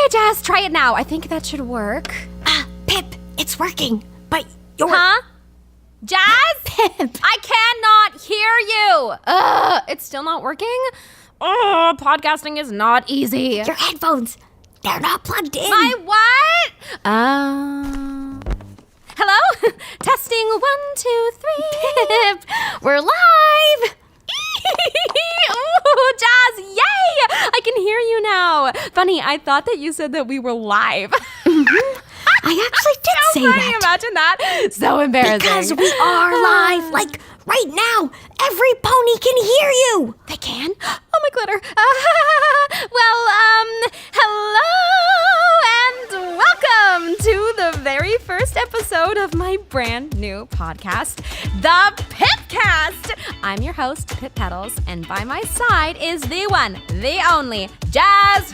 Jazz, try it now. I think that should work. Pipp, it's working, but you're... Huh? Jazz? Pipp. I cannot hear you. It's still not working? Podcasting is not easy. Your headphones, they're not plugged in. My what? Hello? Testing 1, 2, 3. We're live. Ooh, Jazz, yay! I can hear you now. Funny, I thought that you said that we were live. I actually did say funny. that. Imagine that. So embarrassing. Because we are live, like right now. Every pony can hear you. They can? Oh, my glitter. Hello and welcome to the very first episode of my brand new podcast, the Pippcast. I'm your host, Pipp Petals, and by my side is the one, the only, Jazz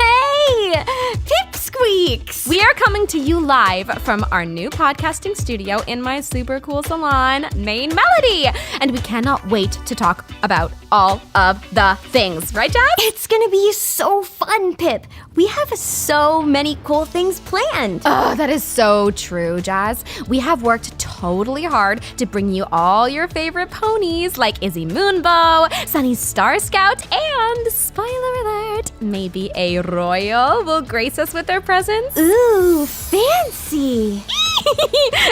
Hey, Pipp Squeaks. We are coming to you live from our new podcasting studio in my super cool salon, Main Melody. And we cannot wait to talk about all of the things. Right, Jazz? It's gonna be so fun, Pipp. We have so many cool things planned. Oh, that is so true, Jazz. We have worked totally hard to bring you all your favorite ponies like Izzy Moonbow, Sunny's Starscout, and, spoiler alert, maybe a royal will grace us with their presence. Ooh, fancy.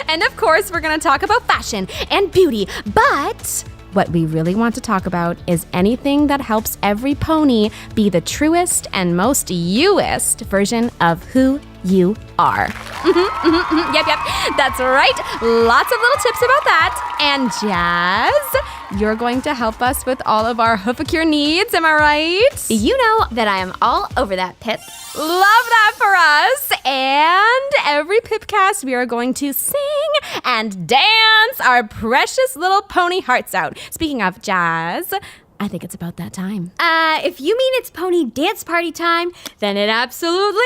And of course, we're going to talk about fashion and beauty, but what we really want to talk about is anything that helps every pony be the truest and most you-est version of who you are. Yep, that's right. Lots of little tips about that. And Jazz, you're going to help us with all of our hoofacure needs, am I right? You know that I am all over that, Pipp. Love that for us. And every Pippcast, we are going to sing and dance our precious little pony hearts out. Speaking of Jazz, I think it's about that time. If you mean it's pony dance party time, then it absolutely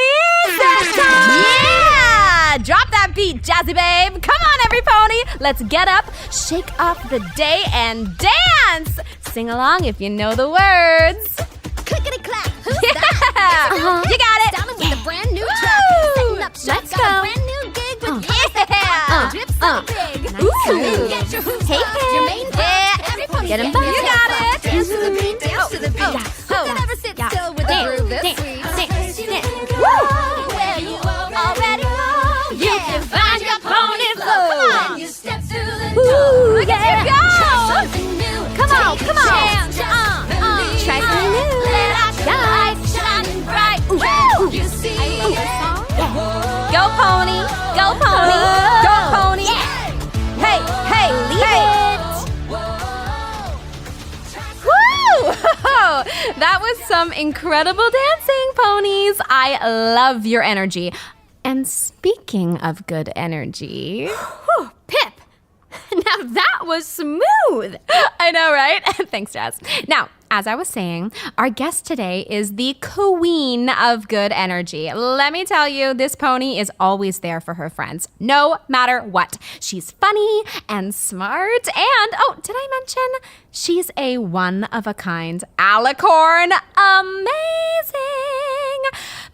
is that Yeah! Drop that beat, Jazzy babe. Come on, every pony. Let's get up, shake off the day, and dance. Sing along if you know the words. Clickety-clack, who's Yeah! that? You got it. Down with a brand new track. Setting up shop, Let's got go. a brand new gig with Drip so big. Nice. Come in, get your hoops Hey, popped, your main Yeah. pop. Every pony Get 'em getting back. You got it. Dance to the beat, dance to the beat. Yeah. Who can ever sit still with a groove this sweet? Where you already know. You can find your pony flow. When you step through the door. Look at you go. Try something new. Come on, Take come a on. chance. Try something new. Let our light shining bright. You see Go pony, go pony, go pony. Hey, hey, Woo! That was some incredible dancing, ponies. I love your energy. And speaking of good energy, Pipp, now that was smooth. I know, right? Thanks, Jazz. Now, as I was saying, our guest today is the queen of good energy. Let me tell you, this pony is always there for her friends, no matter what. She's funny and smart, and, oh, did I mention she's a one-of-a-kind Alicorn? Amazing!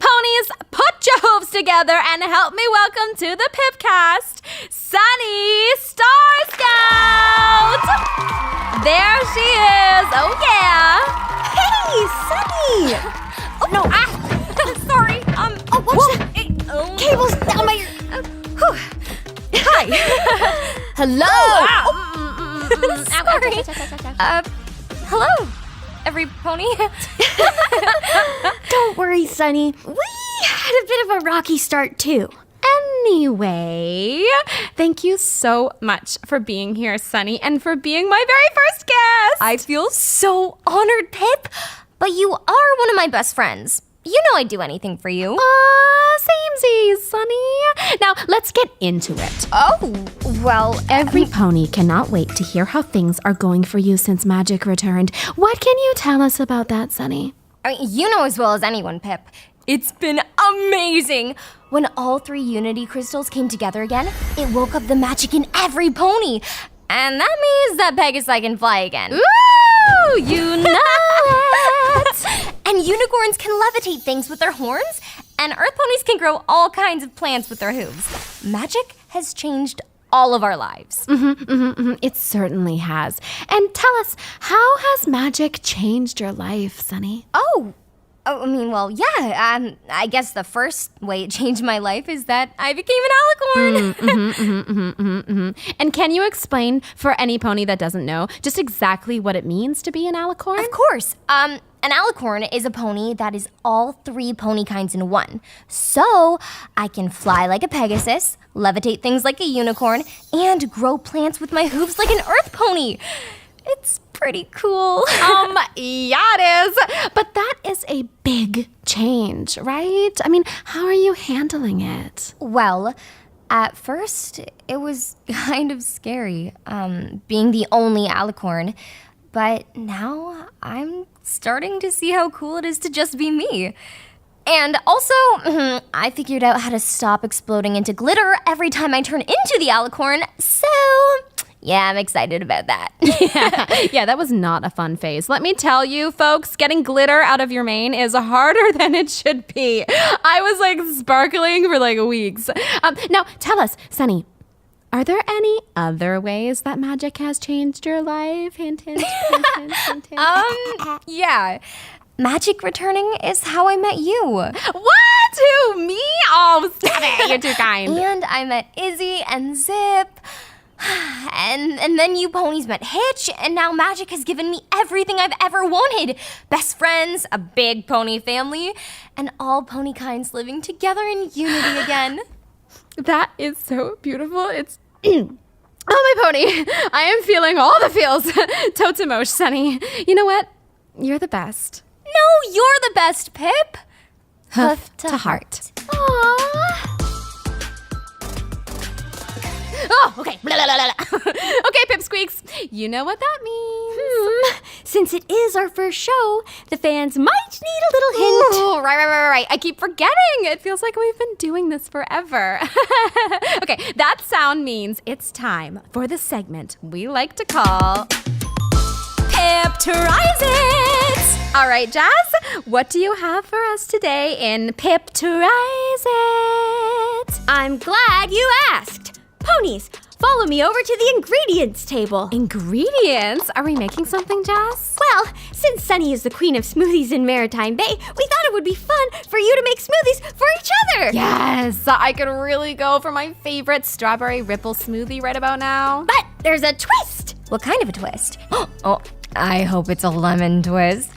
Ponies, put your hooves together and help me welcome to the Pippcast, Sunny Starscout! There she is. Oh, yeah. Hey, Sunny. Oh, no. Sorry. What's that? Cables down my... Hi. Hello. Sorry. Hello, every pony. Don't worry, Sunny. We had a bit of a rocky start, too. Anyway, thank you so much for being here, Sunny, and for being my very first guest. I feel so honored, Pipp. But you are one of my best friends. You know I'd do anything for you. Samesies, Sunny. Now, let's get into it. Oh, well, Every pony cannot wait to hear how things are going for you since magic returned. What can you tell us about that, Sunny? I mean, you know as well as anyone, Pipp. It's been amazing. When all 3 Unity crystals came together again, it woke up the magic in every pony. And that means that Pegasus can fly again. Ooh, you know it. And And unicorns can levitate things with their horns, and earth ponies can grow all kinds of plants with their hooves. Magic has changed all of our lives. It certainly has. And tell us, how has magic changed your life, Sunny? I mean, well, yeah. I guess the first way it changed my life is that I became an alicorn. And can you explain for any pony that doesn't know just exactly what it means to be an alicorn? Of course. An alicorn is a pony that is all 3 pony kinds in one. So I can fly like a Pegasus, levitate things like a unicorn, and grow plants with my hooves like an earth pony. It's pretty cool. Yeah, it is. But that is a big change, right? I mean, how are you handling it? Well, at first, it was kind of scary, being the only alicorn. But now I'm starting to see how cool it is to just be me. And also, I figured out how to stop exploding into glitter every time I turn into the alicorn, so yeah, I'm excited about that. Yeah, that was not a fun phase. Let me tell you, folks, getting glitter out of your mane is harder than it should be. I was like sparkling for like weeks. Now, tell us, Sunny, are there any other ways that magic has changed your life? Hint, hint, hint, hint, hint, hint. Yeah. Magic returning is how I met you. What? Who? Me? Oh, stop it. You're too kind. And I met Izzy and Zip. And then you ponies met Hitch, and now magic has given me everything I've ever wanted. Best friends, a big pony family, and all pony kinds living together in unity again. That is so beautiful. It's... Oh, my pony. I am feeling all the feels. Totemosh, Sunny. You know what? You're the best. No, you're the best, Pipp. Hoof to heart. Aww. Oh, okay. Blah, blah, blah, blah. Okay, Pipsqueaks. You know what that means. Since it is our first show, the fans might need a little hint. Ooh, right. I keep forgetting. It feels like we've been doing this forever. Okay, that sound means it's time for the segment we like to call Pipp Tries It. All right, Jazz, what do you have for us today in Pipp Tries It? I'm glad you asked. Ponies, follow me over to the ingredients table. Ingredients? Are we making something, Jazz? Well, since Sunny is the queen of smoothies in Maritime Bay, we thought it would be fun for you to make smoothies for each other. Yes, I could really go for my favorite strawberry ripple smoothie right about now. But there's a twist. What kind of a twist? Oh, I hope it's a lemon twist.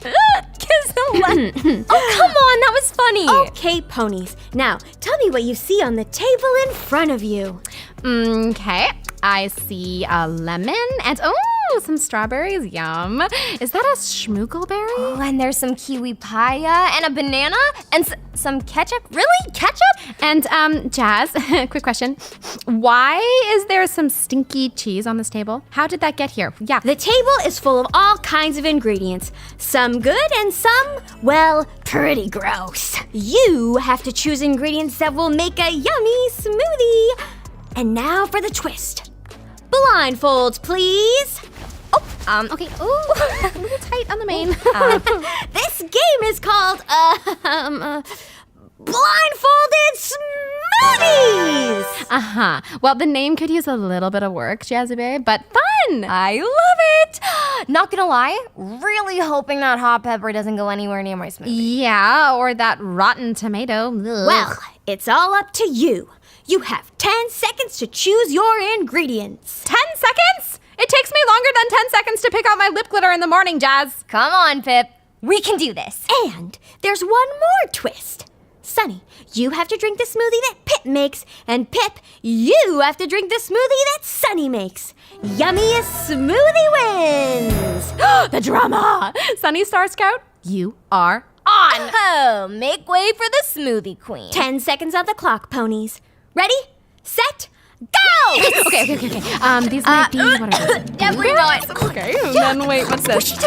Kiss a lemon. Oh, come on, that was funny. Okay, ponies. Now, tell me what you see on the table in front of you. Okay, I see a lemon and some strawberries. Yum. Is that a schmoogleberry? Oh, and there's some kiwi papaya and a banana and some ketchup. Really? Ketchup? And Jazz, quick question. Why is there some stinky cheese on this table? How did that get here? Yeah. The table is full of all kinds of ingredients. Some good and some, well, pretty gross. You have to choose ingredients that will make a yummy smoothie. And now for the twist. Blindfolds, please. Okay. Ooh, a little tight on the mane. This game is called, Blindfolded Smoothies! Well, the name could use a little bit of work, Jazzy, but fun! I love it! Not gonna lie, really hoping that hot pepper doesn't go anywhere near my smoothie. Yeah, or that rotten tomato. Ugh. Well, it's all up to you. You have 10 seconds to choose your ingredients. 10 seconds? It takes me longer than 10 seconds to pick out my lip glitter in the morning, Jazz. Come on, Pipp. We can do this. And there's one more twist. Sunny, you have to drink the smoothie that Pipp makes, and Pipp, you have to drink the smoothie that Sunny makes. Yummiest smoothie wins! The drama! Sunny Starscout, you are on. Oh, make way for the smoothie queen. 10 seconds on the clock, ponies. Ready, set, go! Okay. These might be, what are these? Definitely not. Okay, and then wait, what's this? 5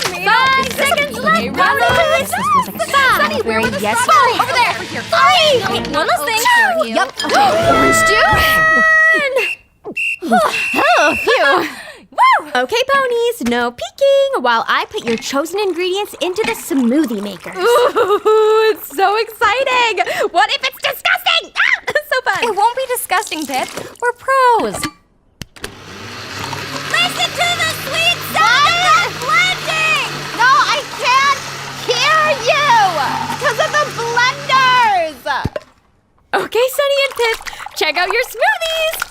seconds left, ponies! Sunny, where were the yes. strawberries? Over there. Over here. 3. Okay, one last thing. Yep. Orange juice? Oh, phew. Woo! Okay, ponies, no peeking while I put your chosen ingredients into the smoothie maker. Ooh, it's so exciting! What if it's disgusting? Ah, it's so fun! It won't be disgusting, Pipp. We're pros. Listen to the sweet sound of blending! No, I can't hear you! Because of the blenders! Okay, Sunny and Pipp, check out your smoothies!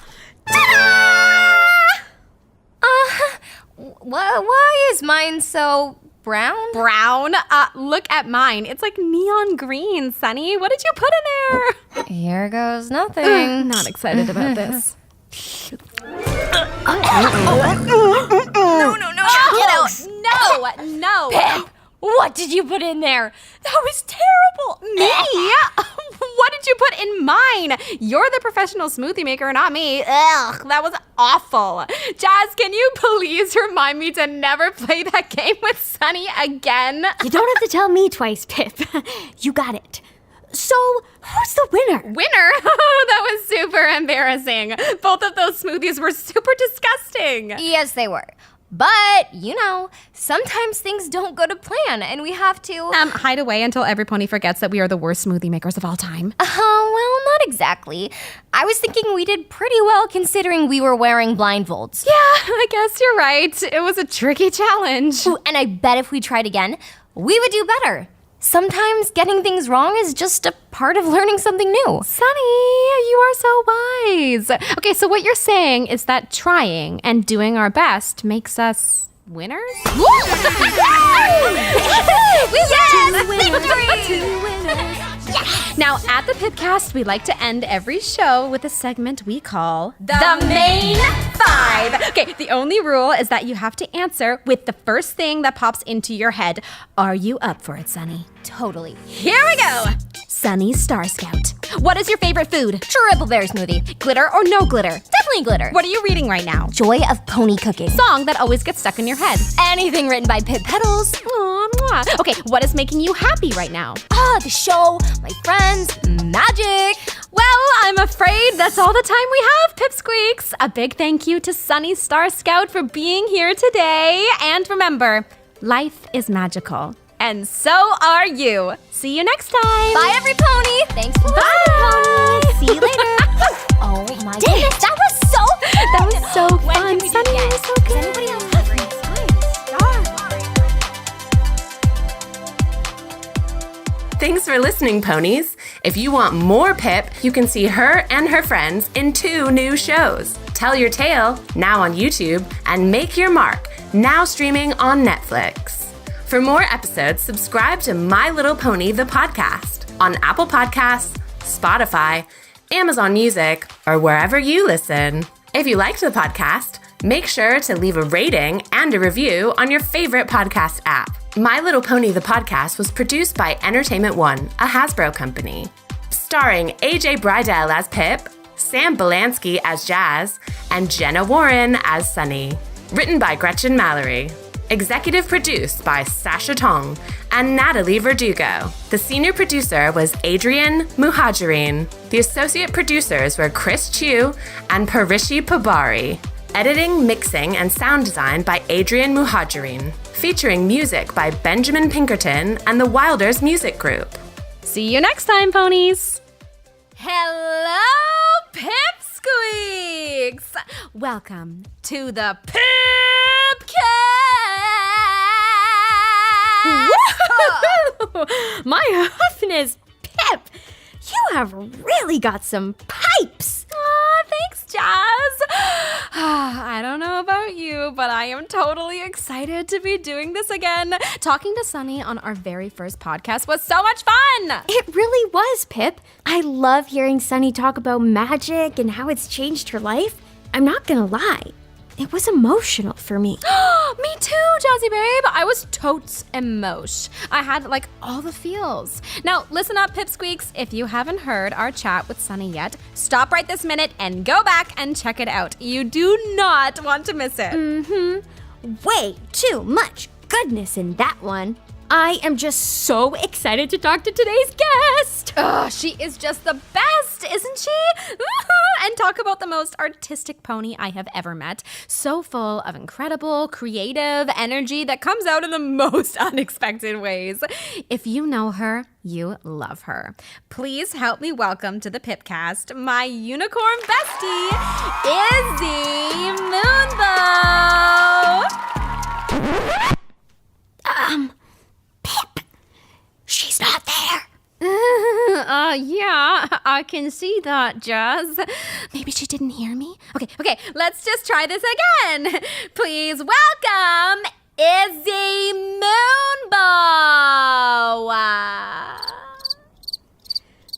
Why is mine so brown? Brown? Look at mine. It's like neon green, Sunny. What did you put in there? Here goes nothing. Not excited about this. No. Pipp, what did you put in there? That was terrible. Me? What did you put in mine? You're the professional smoothie maker, not me. Ugh, that was awful. Jazz, can you please remind me to never play that game with Sunny again? You don't have to tell me twice, Pipp. You got it. So, who's the winner? Winner? Oh, that was super embarrassing. Both of those smoothies were super disgusting. Yes, they were. But, sometimes things don't go to plan and we have to... Hide away until every pony forgets that we are the worst smoothie makers of all time. Well, not exactly. I was thinking we did pretty well considering we were wearing blindfolds. Yeah, I guess you're right. It was a tricky challenge. Ooh, and I bet if we tried again, we would do better. Sometimes getting things wrong is just a part of learning something new. Sunny, you are so wise. Okay, so what you're saying is that trying and doing our best makes us winners? Yes! Victory! Now, at the Pippcast, we like to end every show with a segment we call The Main Five. Okay, the only rule is that you have to answer with the first thing that pops into your head. Are you up for it, Sunny? Totally. Here we go! Sunny Starscout. What is your favorite food? Triple berry smoothie. Glitter or no glitter? Definitely glitter. What are you reading right now? Joy of Pony Cooking. Song that always gets stuck in your head. Anything written by Pipp Petals. Aw, mwah. Okay, what is making you happy right now? The show, my friends, magic. Well, I'm afraid that's all the time we have, Pipsqueaks. A big thank you to Sunny Starscout for being here today. And remember, life is magical. And so are you. See you next time. Bye, every pony. Thanks for Bye. listening, ponies. See you later. Oh my goodness, that was so fun. That was so When fun. can we do Sunny, it again? was so Does good. anybody else have any Thanks for listening, ponies. If you want more Pipp, you can see her and her friends in 2 new shows. Tell Your Tale, now on YouTube, and Make Your Mark, now streaming on Netflix. For more episodes, subscribe to My Little Pony, the podcast, on Apple Podcasts, Spotify, Amazon Music, or wherever you listen. If you liked the podcast, make sure to leave a rating and a review on your favorite podcast app. My Little Pony, the podcast was produced by Entertainment One, a Hasbro company. Starring AJ Brydell as Pipp, Sam Belansky as Jazz, and Jenna Warren as Sunny. Written by Gretchen Mallory. Executive produced by Sasha Tong and Natalie Verdugo. The senior producer was Adrian Muhajirin. The associate producers were Chris Chu and Parishi Pabari. Editing, mixing, and sound design by Adrian Muhajirin. Featuring music by Benjamin Pinkerton and the Wilders Music Group. See you next time, ponies. Hello, Pipsqueaks. Welcome to the Pippcast. My hoofness, Pipp! You have really got some pipes! Aw, thanks, Jazz. I don't know about you, but I am totally excited to be doing this again. Talking to Sunny on our very first podcast was so much fun. It really was, Pipp. I love hearing Sunny talk about magic and how it's changed her life. I'm not gonna lie, it was emotional for me. Me too, Jazzy babe. I was totes emosh. I had like all the feels. Now, listen up, Pipsqueaks. If you haven't heard our chat with Sunny yet, stop right this minute and go back and check it out. You do not want to miss it. Way too much goodness in that one. I am just so excited to talk to today's guest. Oh, she is just the best, isn't she? And talk about the most artistic pony I have ever met. So full of incredible, creative energy that comes out in the most unexpected ways. If you know her, you love her. Please help me welcome to the Pippcast my unicorn bestie, Izzy Moonbow. Pipp, she's not there. Yeah, I can see that, Jazz. Maybe she didn't hear me. Okay, let's just try this again. Please welcome Izzy Moonbow.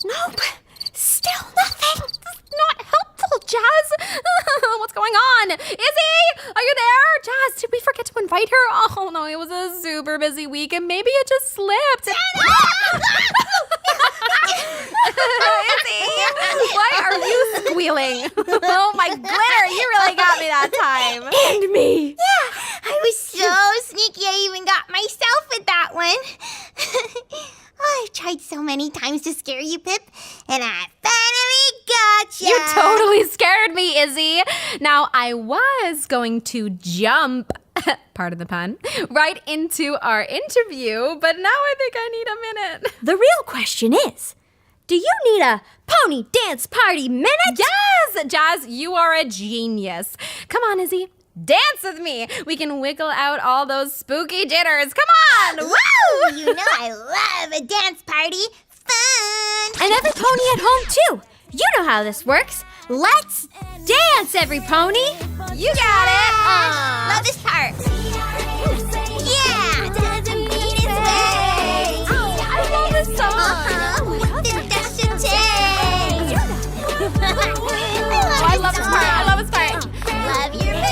Nope, still nothing. Not helpful, Jazz. What's going on? Izzy, are you there? Jazz, did we forget to invite her? Oh no, it was a super busy week and maybe it just slipped. Izzy, why are you squealing? Oh my glitter, you really got me that time. And me. Yeah, I was so sneaky I even got myself with that one. I've tried so many times to scare you, Pipp, and I finally got you. You totally scared me, Izzy. Now, I was going to jump, pardon the pun, right into our interview, but now I think I need a minute. The real question is, do you need a pony dance party minute? Yes, Jazz, you are a genius. Come on, Izzy. Dance with me. We can wiggle out all those spooky jitters. Come on. Woo! You know I love a dance party. Fun. And every pony at home, too. You know how this works. Let's dance, every pony. You got it. Love this part. Yeah. Doesn't mean it's way. I love this song. Then that should change. I love this part. I love this part. Love your moves.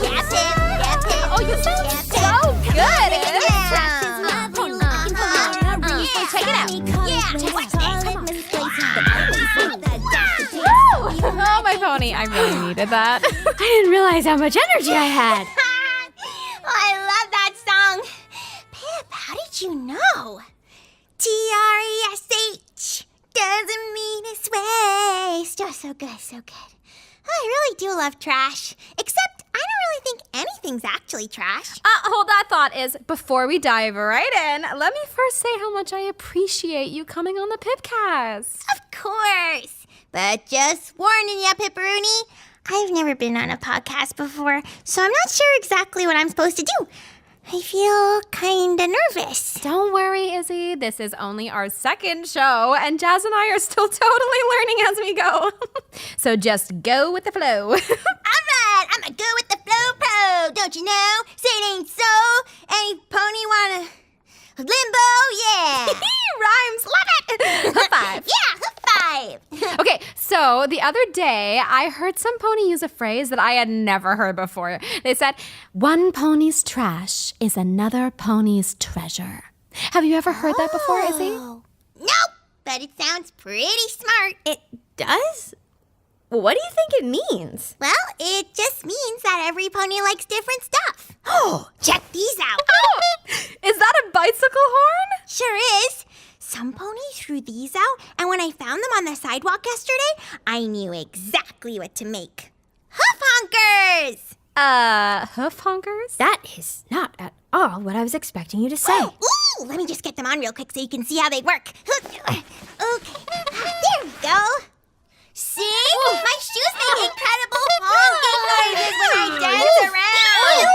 Yap him, yap him. Oh, you sound so good. Check it out. Yeah. Oh, my pony. I really needed that. I didn't realize how much energy I had. Oh, I love that song. Pipp, how did you know? TRESH doesn't mean it's waste. Oh, so good, so good. I really do love trash. Except I don't really think anything's actually trash. Hold that thought, before we dive right in, let me first say how much I appreciate you coming on the Pippcast. Of course. But just warning ya, Pipperoonie, I've never been on a podcast before, so I'm not sure exactly what I'm supposed to do. I feel kinda nervous. Don't worry, Izzy. This is only our second show, and Jazz and I are still totally learning as we go. So just go with the flow. All right, I'm a go with the flow pro, don't you know? Say it ain't so. Any pony wanna limbo? Yeah. Rhymes, love it. High five. Yeah, high five. Okay, so the other day, I heard some pony use a phrase that I had never heard before. They said, one pony's trash is another pony's treasure. Have you ever heard that before, Izzy? Nope, but it sounds pretty smart. It does? What do you think it means? Well, it just means that every pony likes different stuff. Oh, Check these out. Is that a bicycle horn? Sure is. Some ponies threw these out, and when I found them on the sidewalk yesterday, I knew exactly what to make. Hoof honkers! Hoof honkers? that is not at all what I was expecting you to say. Ooh, let me just get them on real quick so you can see how they work. Okay, there we go. See? My shoes make incredible honking noises when I dance around.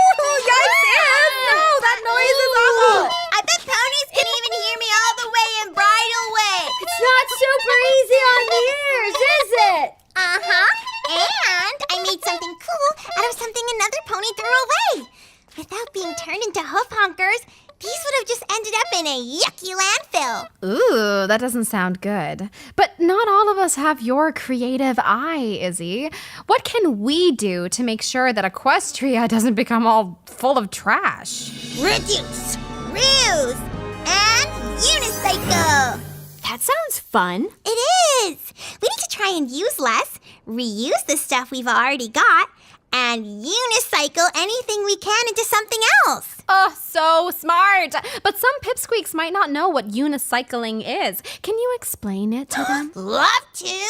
No, that noise is awful. I bet ponies can even hear me all the way in bridal way. It's not super easy on the ears, is it? Uh-huh. And I made something cool out of something another pony threw away. Without being turned into hoof honkers, these would have just ended up in a yucky landfill. Ooh, that doesn't sound good. But not all of us have your creative eye, Izzy. What can we do to make sure that Equestria doesn't become all full of trash? Reduce, reuse, and unicycle. That sounds fun. It is. We need to try and use less, reuse the stuff we've already got, and unicycle anything we can into something else. Oh, so smart. But some pipsqueaks might not know what unicycling is. Can you explain it to them? Love to!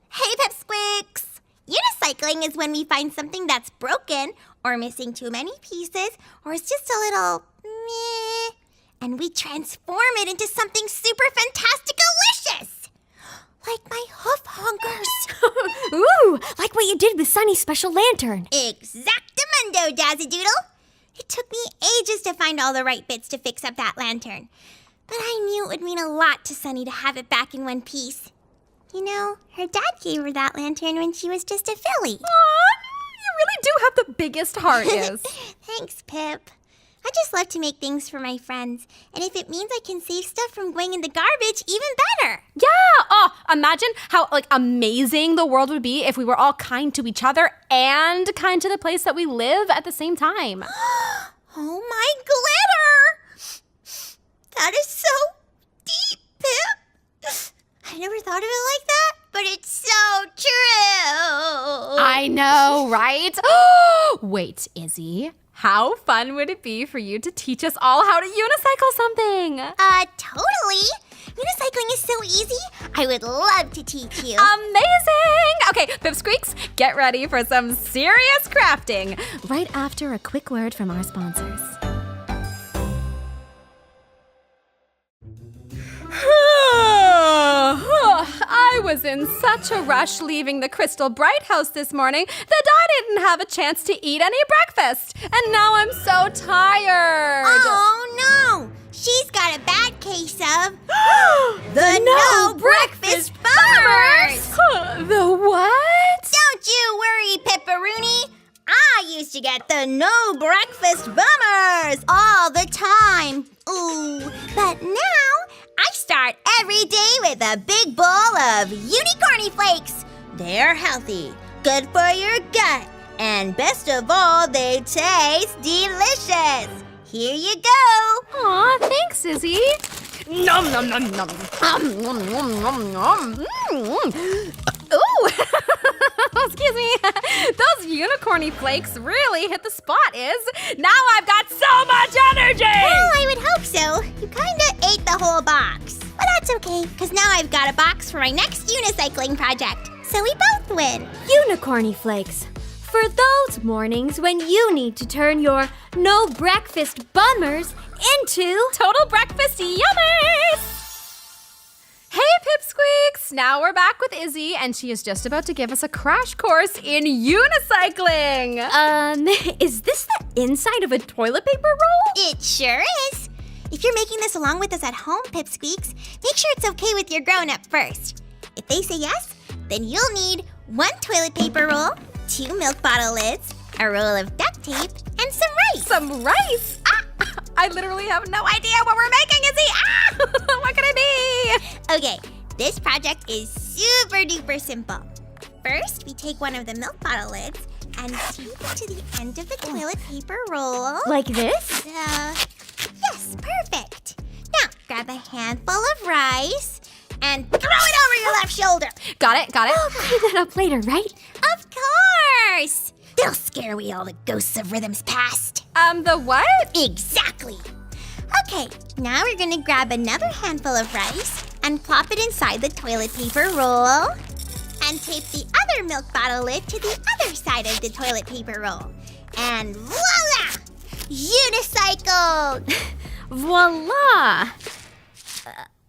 Hey, Pipsqueaks! Unicycling is when we find something that's broken or missing too many pieces or is just a little meh, and we transform it into something super fantastic-alicious! Like my hoof honkers. Ooh, like what you did with Sunny's special lantern. Exactamundo, Dazzle-Doodle! It took me ages to find all the right bits to fix up that lantern. But I knew it would mean a lot to Sunny to have it back in one piece. You know, her dad gave her that lantern when she was just a filly. Aw, you really do have the biggest heart, Iz. Thanks, Pipp. I just love to make things for my friends. And if it means I can save stuff from going in the garbage, even better. Yeah. Oh, imagine how amazing the world would be if we were all kind to each other and kind to the place that we live at the same time. Oh my glitter! That is so deep, Pipp. I never thought of it like that, but it's so true. I know, right? Wait, Izzy. How fun would it be for you to teach us all how to unicycle something? Totally. Unicycling is so easy. I would love to teach you. Amazing! Okay, Pipsqueaks, get ready for some serious crafting. Right after a quick word from our sponsors. I was in such a rush leaving the Crystal Bright house this morning that I didn't have a chance to eat any breakfast. And now I'm so tired. Oh no! She's got a bad case of the no breakfast bummers! The what? Don't you worry, Pepperoni. I used to get the no breakfast bummers all the time. Ooh, but now I start every day with a big bowl of unicorny flakes. They're healthy, good for your gut, and best of all, they taste delicious. Here you go. Aw, thanks, Izzy. Nom nom nom nom. Nom nom nom nom. Ooh. Excuse me. Those unicorny flakes really hit the spot, Iz. Now I've got so much energy. Well, I would hope so. You kinda ate the whole box. But that's okay, because now I've got a box for my next unicycling project. So we both win. Unicorny flakes. For those mornings when you need to turn your no breakfast bummers into Total breakfast yummies. Hey, Pipsqueaks! Now we're back with Izzy, and she is just about to give us a crash course in unicycling. Is this the inside of a toilet paper roll? It sure is. If you're making this along with us at home, Pipsqueaks, make sure it's okay with your grown-up first. If they say yes, then you'll need 1 toilet paper roll, 2 milk bottle lids, a roll of duct tape, and some rice. Some rice? I literally have no idea what we're making, Izzy. What could it be? Okay, this project is super duper simple. First, we take one of the milk bottle lids and tape it to the end of the toilet paper roll. Like this? Yes, perfect. Now, grab a handful of rice and throw it over your left shoulder. Got it. I'll clean that up later, right? Of course! They'll scare away all the ghosts of Rhythm's past. The what? Exactly. Okay, now we're gonna grab another handful of rice and plop it inside the toilet paper roll and tape the other milk bottle lid to the other side of the toilet paper roll. And voila! Unicycled! Voila!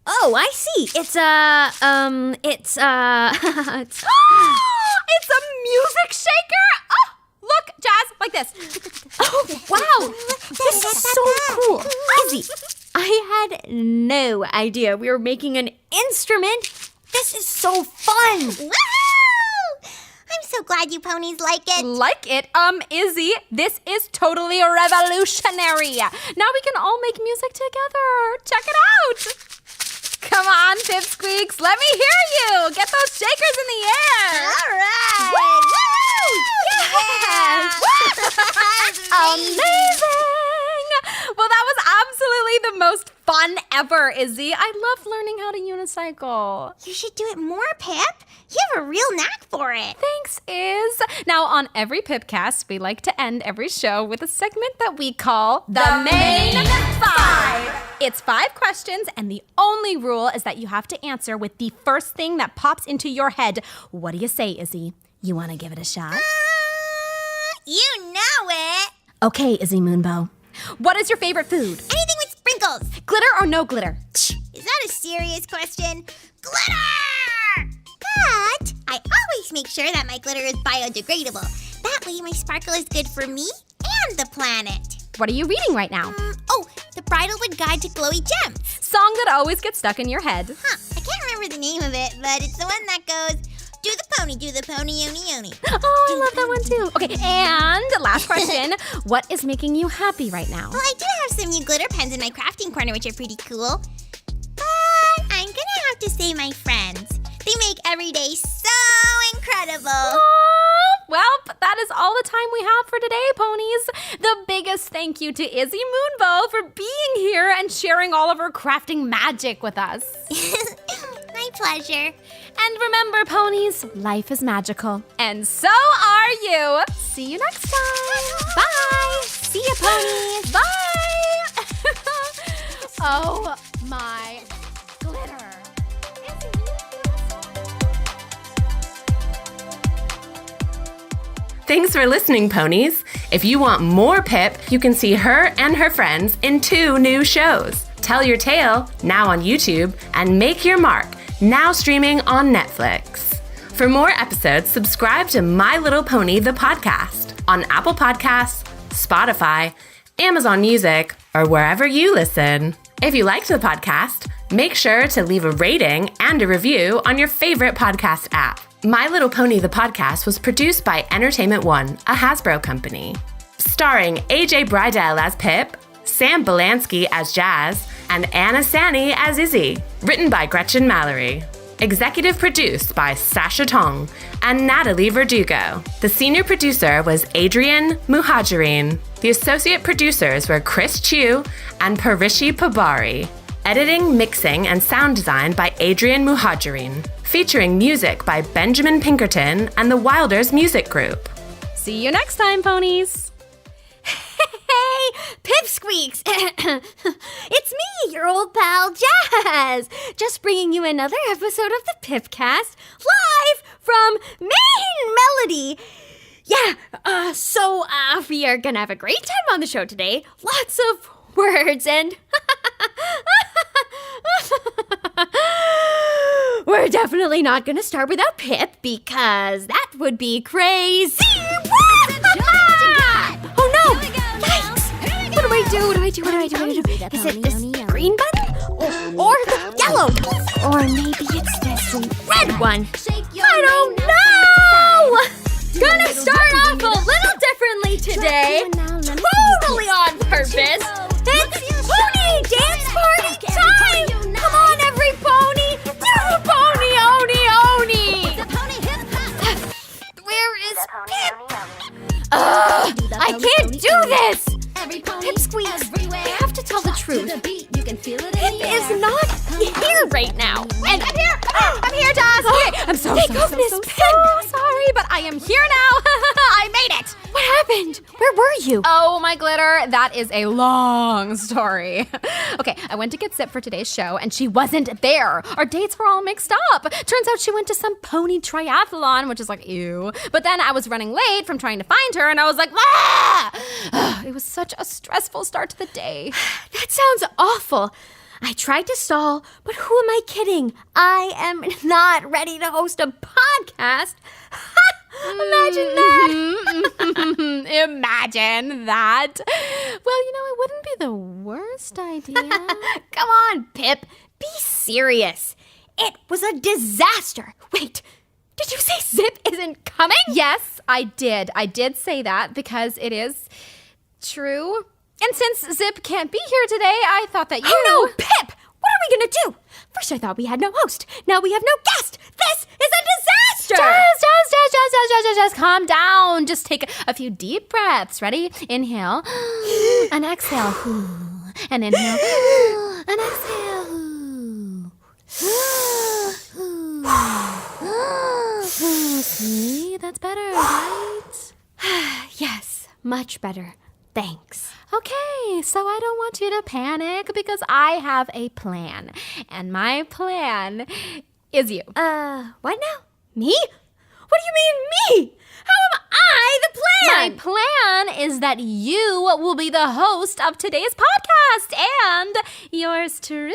Oh, I see. It's it's It's a music shaker. Oh, look, Jazz, like this. Oh, wow! This is so cool. Izzy, I had no idea we were making an instrument. This is so fun. Woohoo! I'm so glad you ponies like it. Like it? Izzy, this is totally revolutionary. Now we can all make music together. Check it out. Come on, Pipsqueaks, let me hear you. Get those shakers in the air. All right. Woo! Yeah. Amazing. Well, that was absolutely the most fun ever, Izzy. I love learning how to unicycle. You should do it more, Pipp. You have a real knack for it. Thanks, Iz. Now, on every Pippcast, we like to end every show with a segment that we call The Main Five. It's 5 questions, and the only rule is that you have to answer with the first thing that pops into your head. What do you say, Izzy? You want to give it a shot? You know it. Okay, Izzy Moonbow. What is your favorite food? Anything with sprinkles. Glitter or no glitter? Is that a serious question? Glitter! But I always make sure that my glitter is biodegradable. That way my sparkle is good for me and the planet. What are you reading right now? The Bridalwood Guide to Glowy Gems. Song that always gets stuck in your head. I can't remember the name of it, but it's the one that goes, do the pony, yoni, yoni. Oh, I love that one too. Okay, and last question. What is making you happy right now? Well, I do have some new glitter pens in my crafting corner, which are pretty cool. But I'm gonna have to say my friends. They make every day so incredible. Well, that is all the time we have for today, ponies. The biggest thank you to Izzy Moonbow for being here and sharing all of her crafting magic with us. My pleasure. And remember, ponies, life is magical. And so are you. See you next time. Bye. See ya, ponies. Bye. Oh, my glitter. Thanks for listening, ponies. If you want more Pipp, you can see her and her friends in 2 new shows. Tell Your Tale, now on YouTube, and Make Your Mark, now streaming on Netflix. For more episodes, subscribe to My Little Pony, the podcast, on Apple Podcasts, Spotify, Amazon Music, or wherever you listen. If you liked the podcast, make sure to leave a rating and a review on your favorite podcast app. My Little Pony, the podcast, was produced by Entertainment One, a Hasbro company. Starring AJ Bridell as Pipp, Sam Belansky as Jazz, and Anna Sani as Izzy. Written by Gretchen Mallory. Executive produced by Sasha Tong and Natalie Verdugo. The senior producer was Adrian Muhajirin. The associate producers were Chris Chu and Parishi Pabari. Editing, mixing, and sound design by Adrian Muhajirin. Featuring music by Benjamin Pinkerton and the Wilders Music Group. See you next time, ponies. Hey, Pipsqueaks! It's me, your old pal Jazz, just bringing you another episode of the Pippcast, live from Main Melody. Yeah, so we are gonna have a great time on the show today. Lots of words and we're definitely not gonna start without Pipp because that would be crazy. Oh no! Yikes! What do I do? Is it this green button? Or the yellow? Or maybe it's this red one? I don't know! Gonna start off a little differently today. Totally on purpose. It's pony dance party time! Come on, every pony! Do the pony oni! Where is Pipp? I can't do this! Pipsqueaks, I have to tell the truth. Pipp is not here right now. And I'm here! I'm here, Jazz! I'm so Thank goodness, Pipp! sorry, but I am here now. I made it. What happened? Where were you? Oh, my glitter, that is a long story. Okay, I went to get Zip for today's show, and she wasn't there. Our dates were all mixed up. Turns out she went to some pony triathlon, which is like, ew. But then I was running late from trying to find her, and I was like, ah! It was such a stressful start to the day. That sounds awful. I tried to stall, but who am I kidding? I am not ready to host a podcast. Imagine that. Imagine that. Well, it wouldn't be the worst idea. Come on, Pipp. Be serious. It was a disaster. Wait, did you say Zip isn't coming? Yes, I did. I did say that because it is true. And since Zip can't be here today, I thought that you... Oh no, Pipp! What are we gonna do? First I thought we had no host. Now we have no guest. This is a disaster! Just calm down. Just take a few deep breaths. Ready? Inhale and exhale. and inhale, and exhale. See, that's better, right? Yes, much better. Thanks. Okay, so I don't want you to panic because I have a plan. And my plan is you. What now? Me? What do you mean, me? How am I the plan? My plan is that you will be the host of today's podcast, and yours truly,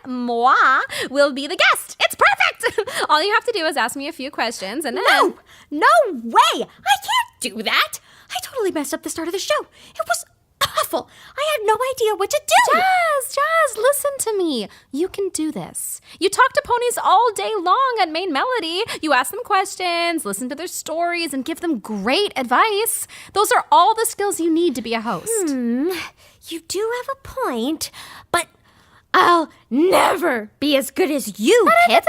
moi, will be the guest. It's perfect! All you have to do is ask me a few questions, and then... No way! I can't do that! I totally messed up the start of the show. It was awful. I had no idea what to do. Jazz, listen to me. You can do this. You talk to ponies all day long at Main Melody. You ask them questions, listen to their stories, and give them great advice. Those are all the skills you need to be a host. You do have a point, but I'll never be as good as you, Pipp.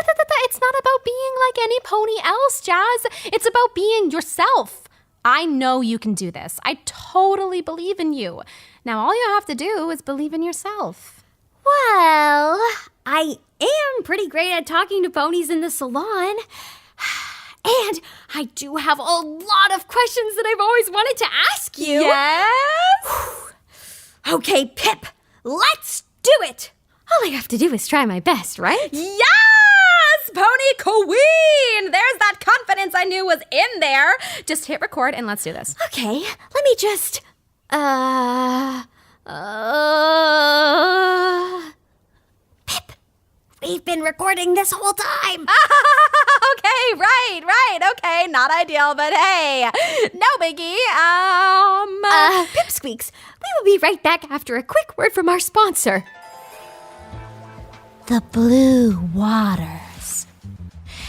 It's not about being like any pony else, Jazz. It's about being yourself. I know you can do this. I totally believe in you. Now, all you have to do is believe in yourself. Well, I am pretty great at talking to ponies in the salon. And I do have a lot of questions that I've always wanted to ask you. Yes? Okay, Pipp, let's do it. All I have to do is try my best, right? Yes! Pony Queen! There's that confidence I knew was in there. Just hit record and let's do this. Okay, let me just, Pipp, we've been recording this whole time. Okay, right. Okay, not ideal, but hey, no biggie. Pipp Squeaks, we will be right back after a quick word from our sponsor. The blue waters,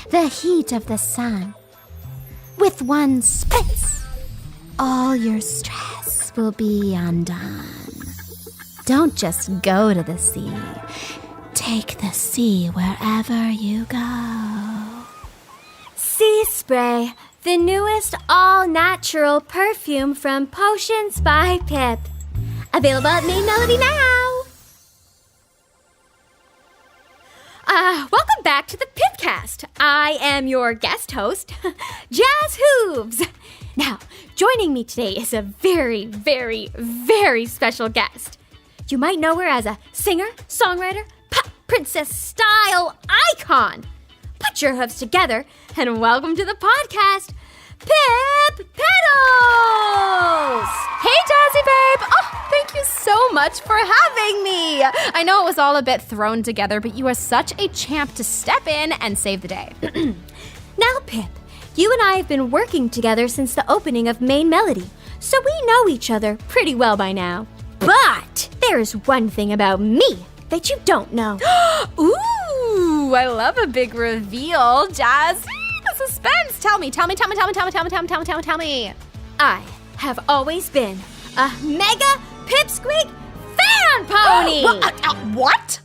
the heat of the sun. With one spritz, all your stress will be undone. Don't just go to the sea. Take the sea wherever you go. Sea Spray, the newest all-natural perfume from Potions by Pipp. Available at Main Melody now. Welcome back to the Pippcast. I am your guest host, Jazz Hooves. Now, joining me today is a very, very, very special guest. You might know her as a singer, songwriter, pop princess style icon. Put your hooves together and welcome to the podcast, Pipp Petals! Hey, Jazzy babe! Oh, thank you so much for having me. I know it was all a bit thrown together, but you are such a champ to step in and save the day. Now, Pipp, you and I have been working together since the opening of Main Melody, so we know each other pretty well by now. But there's one thing about me that you don't know. Ooh, I love a big reveal, Jazz. The suspense. Tell me. I have always been a mega Pipsqueak fan pony! What?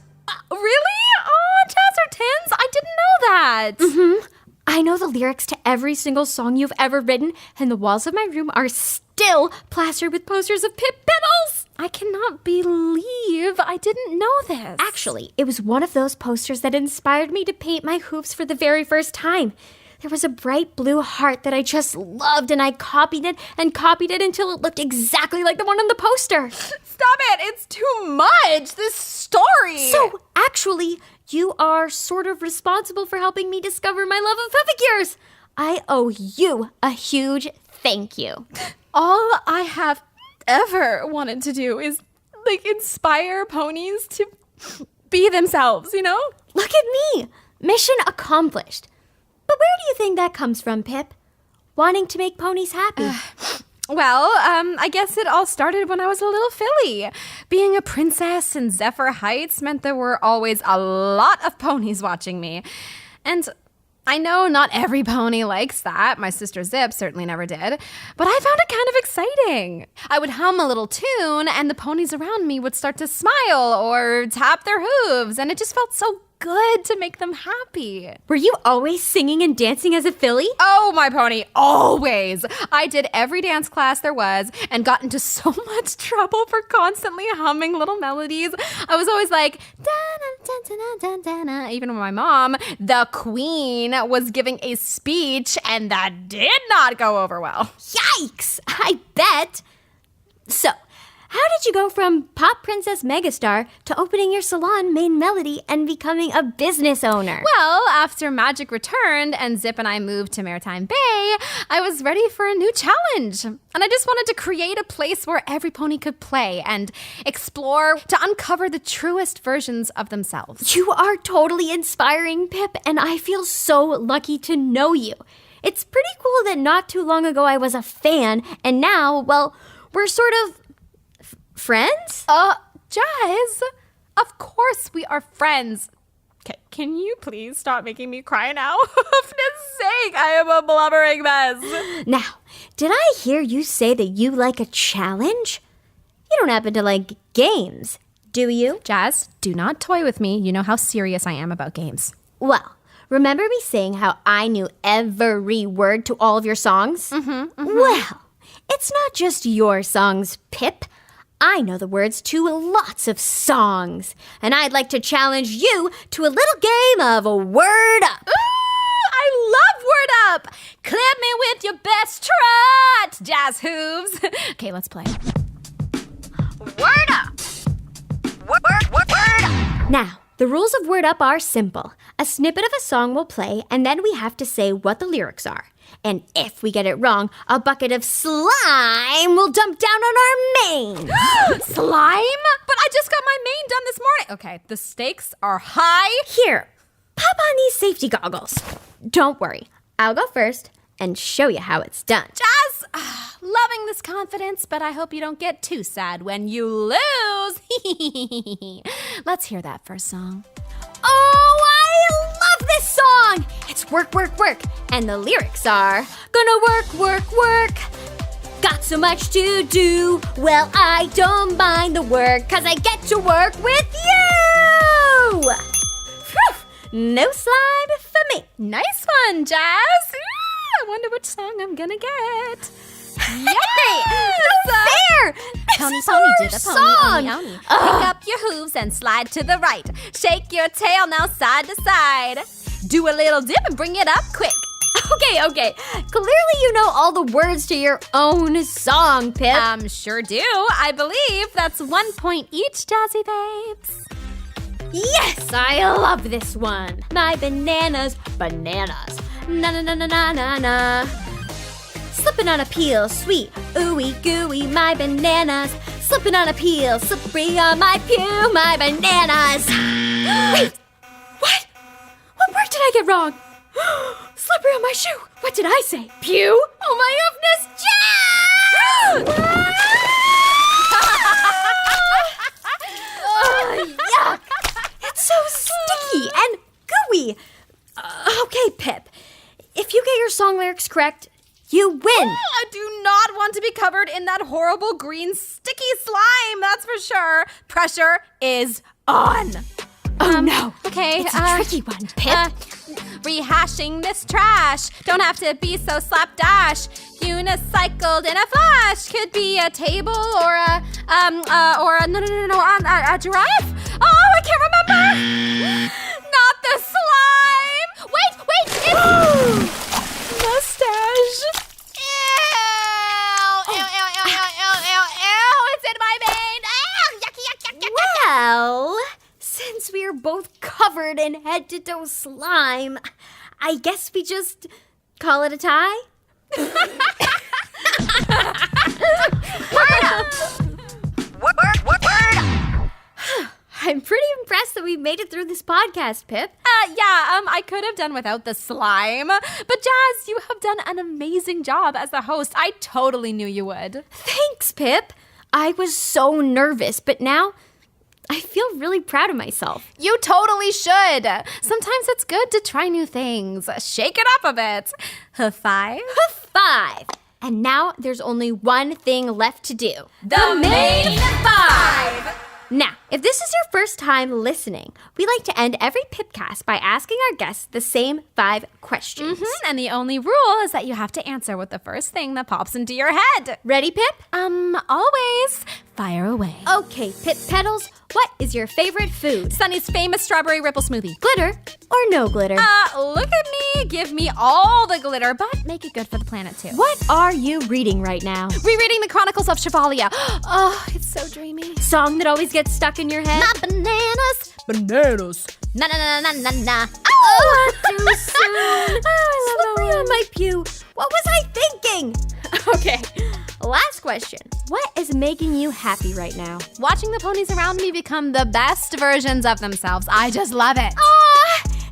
Really? Oh, Jazz are tins? I didn't know that. I know the lyrics to every single song you've ever written, and the walls of my room are still plastered with posters of Pipp Petals! I cannot believe I didn't know this. Actually, it was one of those posters that inspired me to paint my hooves for the very first time. There was a bright blue heart that I just loved, and I copied it until it looked exactly like the one on the poster. Stop it! It's too much! This story! So, actually, you are sort of responsible for helping me discover my love of pedicures. I owe you a huge thank you. All I have ever wanted to do is, inspire ponies to be themselves, you know? Look at me! Mission accomplished. But where do you think that comes from, Pipp? Wanting to make ponies happy. Well, I guess it all started when I was a little filly. Being a princess in Zephyr Heights meant there were always a lot of ponies watching me. And I know not every pony likes that. My sister Zip certainly never did. But I found it kind of exciting. I would hum a little tune and the ponies around me would start to smile or tap their hooves. And it just felt so good to make them happy. Were you always singing and dancing as a filly? Oh, my pony, always. I did every dance class there was and got into so much trouble for constantly humming little melodies. I was always like, da-na-da-da-da-da-da. Even when my mom, the queen, was giving a speech, and that did not go over well. Yikes! I bet. So, how did you go from pop princess megastar to opening your salon Main Melody and becoming a business owner? Well, after Magic returned and Zip and I moved to Maritime Bay, I was ready for a new challenge. And I just wanted to create a place where every pony could play and explore to uncover the truest versions of themselves. You are totally inspiring, Pipp, and I feel so lucky to know you. It's pretty cool that not too long ago I was a fan, and now, well, we're sort of friends? Jazz, of course we are friends. Can you please stop making me cry now? For goodness sake, I am a blubbering mess. Now, did I hear you say that you like a challenge? You don't happen to like games, do you? Jazz, do not toy with me. You know how serious I am about games. Well, remember me saying how I knew every word to all of your songs? Well, it's not just your songs, Pipp. I know the words to lots of songs, and I'd like to challenge you to a little game of Word Up. Ooh, I love Word Up. Clip me with your best trot, Jazz Hooves. Okay, let's play. Word up! Word up! Now, the rules of Word Up are simple. A snippet of a song will play, and then we have to say what the lyrics are. And if we get it wrong, a bucket of slime will dump down on our mane. Slime? But I just got my mane done this morning. Okay, the stakes are high. Here, pop on these safety goggles. Don't worry, I'll go first and show you how it's done. Jazz, loving this confidence, but I hope you don't get too sad when you lose. Let's hear that first song. Oh, I love this song! It's work, work, work. And the lyrics are, gonna work, work, work. Got so much to do. Well, I don't mind the work, 'cause I get to work with you! Whew, no slime for me. Nice one, Jazz. I wonder which song I'm gonna get. Yes! No fair! Pony, This is pony, our do the song! pony, oni, oni. Pick up your hooves and slide to the right. Shake your tail now side to side. Do a little dip and bring it up quick. Okay. Clearly you know all the words to your own song, Pipp. Sure do. I believe that's 1 point each, Jazzy babes. Yes, I love this one. My bananas. Na na na na na na na. Slipping on a peel, sweet, ooey gooey, my bananas. Slipping on a peel, slippery on my pew, my bananas. Wait, what? What word did I get wrong? Slippery on my shoe. What did I say? Pew? Oh my goodness, oh, yuck. It's so sticky and gooey. Okay, Pipp. If you get your song lyrics correct, you win. I do not want to be covered in that horrible green sticky slime, that's for sure. Pressure is on. Oh no. Okay. It's a tricky one, Pipp. Rehashing this trash. Don't have to be so slapdash. Unicycled in a flash. Could be a table or a giraffe. Oh, I can't remember. Not the slime. Wait, it's mustache. Ew, it's in my vein. Yucky. Well, since we are both covered in head-to-toe slime, I guess we just call it a tie? I'm pretty impressed that we made it through this podcast, Pipp. I could have done without the slime. But Jazz, you have done an amazing job as the host. I totally knew you would. Thanks, Pipp. I was so nervous, but now I feel really proud of myself. You totally should. Sometimes it's good to try new things. Shake it up a bit. Five. 5. And now there's only one thing left to do. The main five. Now, If this is your first time listening, we like to end every Pippcast by asking our guests the same 5 questions. And the only rule is that you have to answer with the first thing that pops into your head. Ready, Pipp? Always. Fire away. Okay, Pipp Petals, what is your favorite food? Sunny's famous strawberry ripple smoothie. Glitter or no glitter? Look at me. Give me all the glitter, but make it good for the planet too. What are you reading right now? Rereading the Chronicles of Chevalier. Oh, it's so dreamy. Song that always gets stuck in your head? Not bananas. Bananas. Na na na na na na. Oh, too soon. I love Slippery on my pew. What was I thinking? Okay, last question. What is making you happy right now? Watching the ponies around me become the best versions of themselves. I just love it.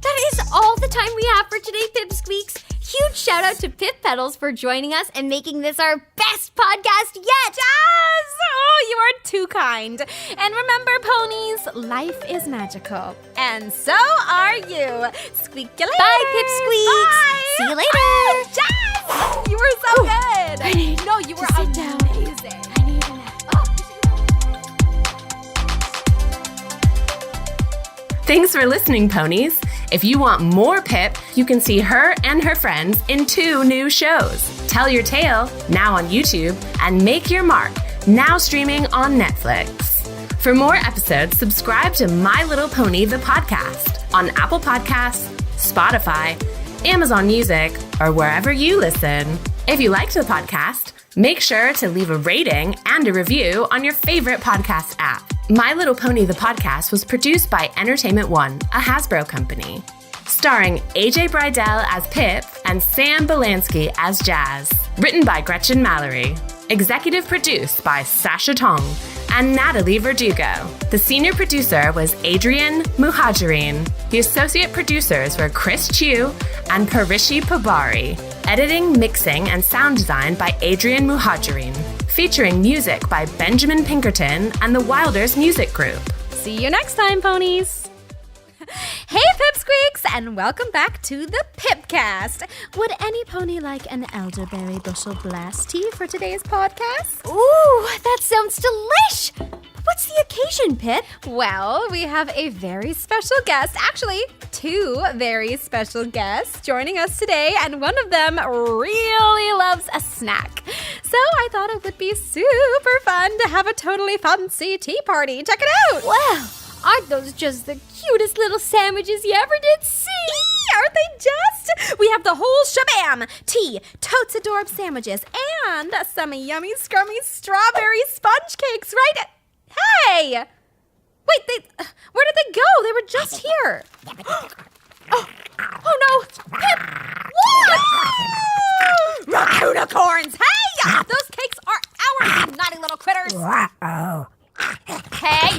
That is all the time we have for today, Pipsqueaks. Huge shout out to Pipp Petals for joining us and making this our best podcast yet. Yes! Oh, you are too kind. And remember, ponies, life is magical. And so are you. Squeak you later. Bye, Pipsqueaks. Bye. See you later. Oh, Jazz! You were so good. I need No, you were to sit down. amazing. I need a nap. Thanks for listening, ponies. If you want more Pipp, you can see her and her friends in 2 new shows. Tell Your Tale, now on YouTube, and Make Your Mark, now streaming on Netflix. For more episodes, subscribe to My Little Pony, the podcast, on Apple Podcasts, Spotify, Amazon Music, or wherever you listen. If you liked the podcast, make sure to leave a rating and a review on your favorite podcast app. My Little Pony, the podcast was produced by Entertainment One, a Hasbro company. Starring AJ Bridell as Pipp and Sam Belansky as Jazz. Written by Gretchen Mallory. Executive produced by Sasha Tong and Natalie Verdugo. The senior producer was Adrian Muhajirin. The associate producers were Chris Chu and Parishi Pabari. Editing, mixing, and sound design by Adrian Muhajirin. Featuring music by Benjamin Pinkerton and the Wilders Music Group. See you next time, ponies. Hey, Pipsqueaks, and welcome back to the Pippcast. Would any pony like an elderberry bushel blast tea for today's podcast? Ooh, that sounds delish. What's the occasion, Pipp? Well, we have a very special guest, actually 2 very special guests joining us today, and one of them really loves a snack. So I thought it would be super fun to have a totally fancy tea party. Check it out! Wow, aren't those just the cutest little sandwiches you ever did see? Aren't they just? We have the whole shabam. Tea, totes adorbs sandwiches, and some yummy, scrummy strawberry sponge cakes, right? Hey! Wait, where did they go? They were just here. Oh no! Pipp! What? Unicorns! Hey! Those cakes are ours, you naughty little critters! Hey!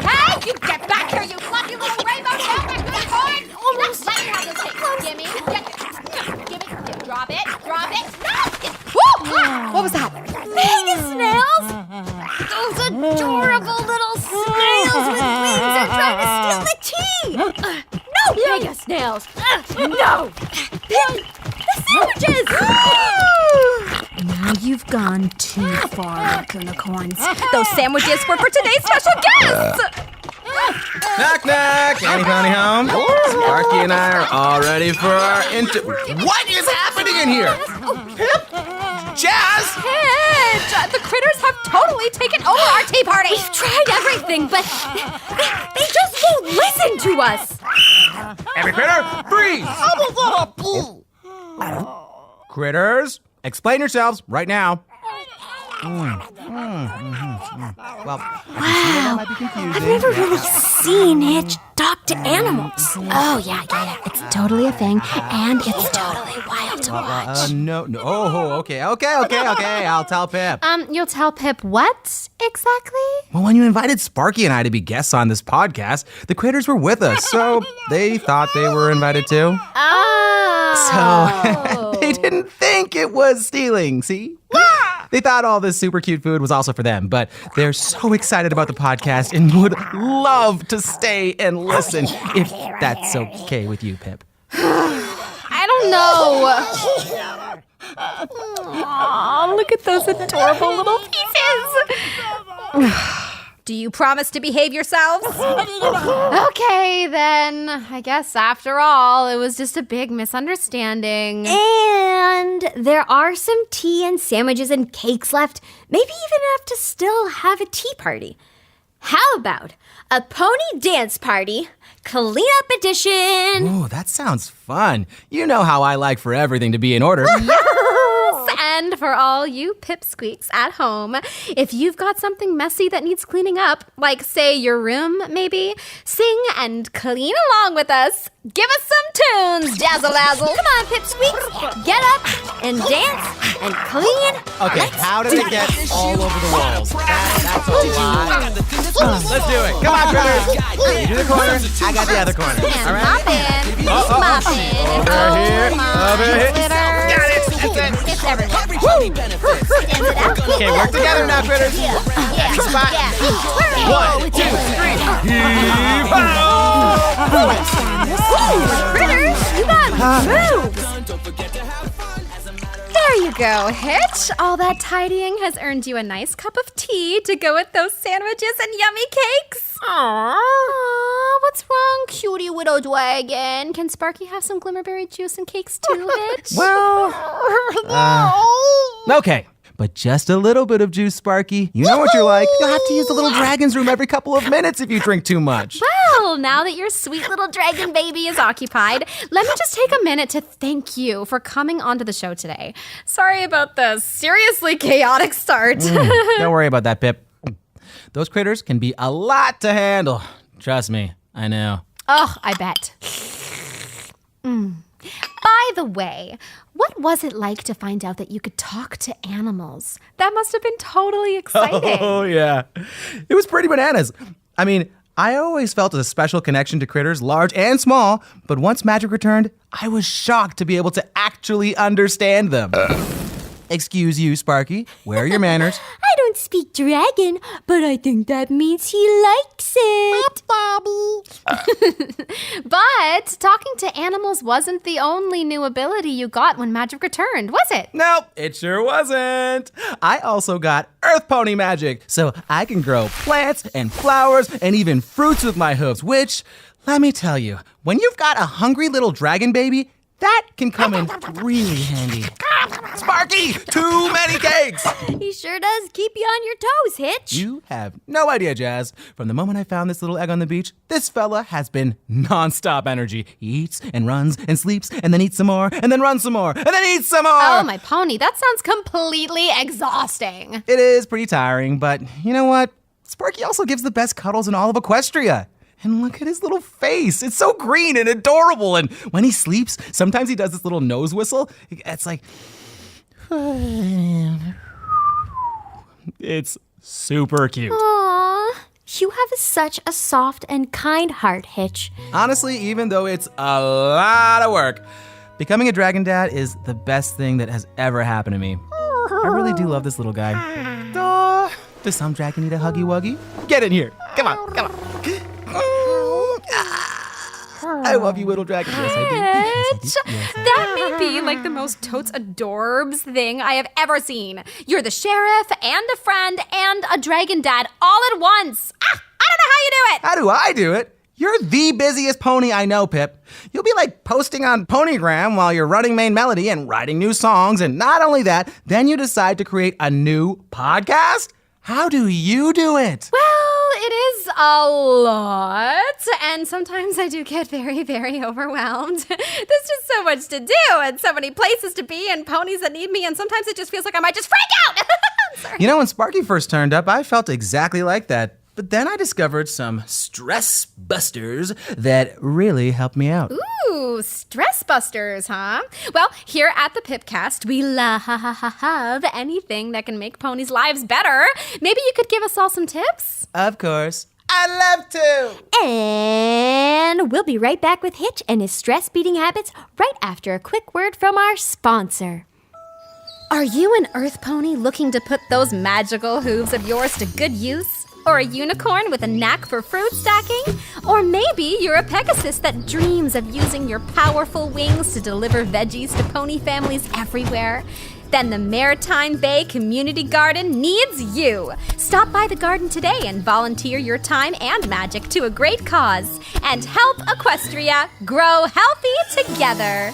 You get back here, you fluffy little rainbow unicorn! Almost let me have those cakes. Gimme. Drop it. No! Woo! What was that? Mega snails? Those adorable little snails with wings are trying to steal the tea! No, mega snails! No! Pipp, the sandwiches! Now you've gone too far, unicorns. Those sandwiches were for today's special guests! Knock, knock! Any pony home? Sparky and I are all ready for our What is happening in here? Pipp? Jazz? Hitch! The critters have totally taken over our tea party! We've tried everything, but they just won't listen to us! Every critter, freeze! Critters, explain yourselves right now. Well, I can see that that might be confusing. I've never really seen Hitch talk to animals. Oh, yeah. It's totally a thing, and it's totally wild to watch. No. Oh, okay. I'll tell Pipp. You'll tell Pipp what exactly? Well, when you invited Sparky and I to be guests on this podcast, the critters were with us, so they thought they were invited too. Oh. So they didn't think it was stealing, see? They thought all this super cute food was also for them, but they're so excited about the podcast and would love to stay and listen, if that's okay with you, Pipp. I don't know. Aw, look at those adorable little pieces. Do you promise to behave yourselves? Okay, then. I guess after all, it was just a big misunderstanding. And there are some tea and sandwiches and cakes left. Maybe even enough to still have a tea party. How about a pony dance party, cleanup edition? Ooh, that sounds fun. You know how I like for everything to be in order. And for all you pipsqueaks at home, if you've got something messy that needs cleaning up, like, say, your room, maybe, sing and clean along with us. Give us some tunes, Jazzle-Lazzle. Come on, pipsqueaks. Get up and dance and clean. Okay, how did it get all over the walls? That's a lot. Let's do it. Come on, critters. You do the corner, I got the other corner. All right? Mopping. Over here. Over here. Got it. That's it. It's everywhere. Okay, work together now, critters. That's the spot. 1, 2, 3. Critters, you got moves. There you go, Hitch. All that tidying has earned you a nice cup of tea to go with those sandwiches and yummy cakes. Aww, what's wrong, cutie widow dragon? Can Sparky have some glimmerberry juice and cakes too, Hitch? Well, okay. But just a little bit of juice, Sparky. You know what you're like. You'll have to use the little dragon's room every couple of minutes if you drink too much. Well, now that your sweet little dragon baby is occupied, let me just take a minute to thank you for coming onto the show today. Sorry about the seriously chaotic start. Don't worry about that, Pipp. Those critters can be a lot to handle. Trust me, I know. Oh, I bet. By the way, what was it like to find out that you could talk to animals? That must have been totally exciting. Oh, yeah. It was pretty bananas. I mean, I always felt a special connection to critters, large and small, but once magic returned, I was shocked to be able to actually understand them. Excuse you, Sparky. Where are your manners? I don't speak dragon, but I think that means he likes it. But talking to animals wasn't the only new ability you got when magic returned, was it? Nope, it sure wasn't. I also got Earth Pony magic, so I can grow plants and flowers and even fruits with my hooves, which, let me tell you, when you've got a hungry little dragon baby, that can come in really handy. Sparky, too many cakes! He sure does keep you on your toes, Hitch. You have no idea, Jazz. From the moment I found this little egg on the beach, this fella has been nonstop energy. He eats and runs and sleeps and then eats some more and then runs some more and then eats some more. Oh, my pony, that sounds completely exhausting. It is pretty tiring, but you know what? Sparky also gives the best cuddles in all of Equestria. And look at his little face. It's so green and adorable. And when he sleeps, sometimes he does this little nose whistle. It's like... It's super cute. Aww, you have such a soft and kind heart, Hitch. Honestly, even though it's a lot of work, becoming a dragon dad is the best thing that has ever happened to me. I really do love this little guy. Does some dragon need a huggy wuggy? Get in here. Come on, come on. I love you, little dragon. Yes, I do. Yes, I do. Yes, I do. That may be like the most totes adorbs thing I have ever seen. You're the sheriff and a friend and a dragon dad all at once. I don't know how you do it. How do I do it? You're the busiest pony I know, Pipp. You'll be like posting on Ponygram while you're running Main Melody and writing new songs. And not only that, then you decide to create a new podcast? How do you do it? Well, it is a lot, and sometimes I do get very, very overwhelmed. There's just so much to do, and so many places to be, and ponies that need me, and sometimes it just feels like I might just freak out. I'm sorry. You know, when Sparky first turned up, I felt exactly like that. But then I discovered some stress busters that really helped me out. Ooh, stress busters, huh? Well, here at the Pipcast, we love anything that can make ponies' lives better. Maybe you could give us all some tips? Of course. I'd love to. And we'll be right back with Hitch and his stress-beating habits right after a quick word from our sponsor. Are you an earth pony looking to put those magical hooves of yours to good use? Or a unicorn with a knack for fruit stacking? Or maybe you're a Pegasus that dreams of using your powerful wings to deliver veggies to pony families everywhere? then the Maritime Bay Community Garden needs you. Stop by the garden today and volunteer your time and magic to a great cause and help Equestria grow healthy together.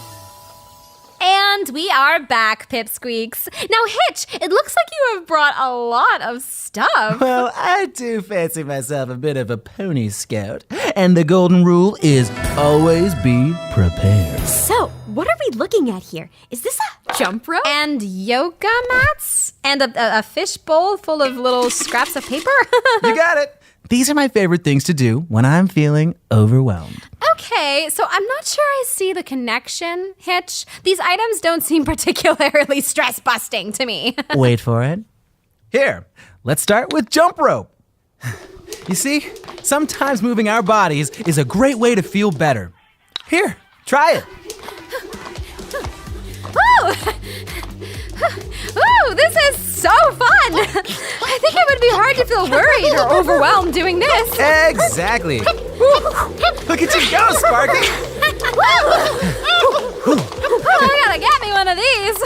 And we are back, Pipsqueaks. Now, Hitch, it looks like you have brought a lot of stuff. Well, I do fancy myself a bit of a pony scout. And the golden rule is always be prepared. So, what are we looking at here? Is this a jump rope? And yoga mats? And a fish bowl full of little scraps of paper? You got it. These are my favorite things to do when I'm feeling overwhelmed. Okay, so I'm not sure I see the connection, Hitch. These items don't seem particularly stress-busting to me. Wait for it. Here, let's start with jump rope. You see, sometimes moving our bodies is a great way to feel better. Here, try it. Ooh, this is so fun! I think it would be hard to feel worried or overwhelmed doing this. Exactly. Look at you go, Sparky. I gotta get me one of these.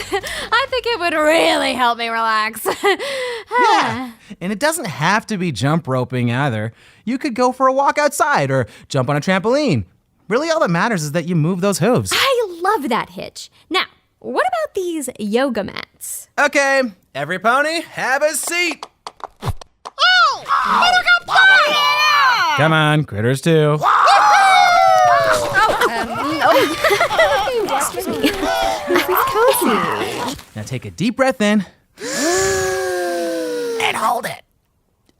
I think it would really help me relax. Yeah, and it doesn't have to be jump roping either. You could go for a walk outside or jump on a trampoline. Really, all that matters is that you move those hooves. I love that, Hitch. Now, what about these yoga mats? Okay, every pony, have a seat. Come on, critters too. Excuse me. Cozy. Now take a deep breath in. And hold it.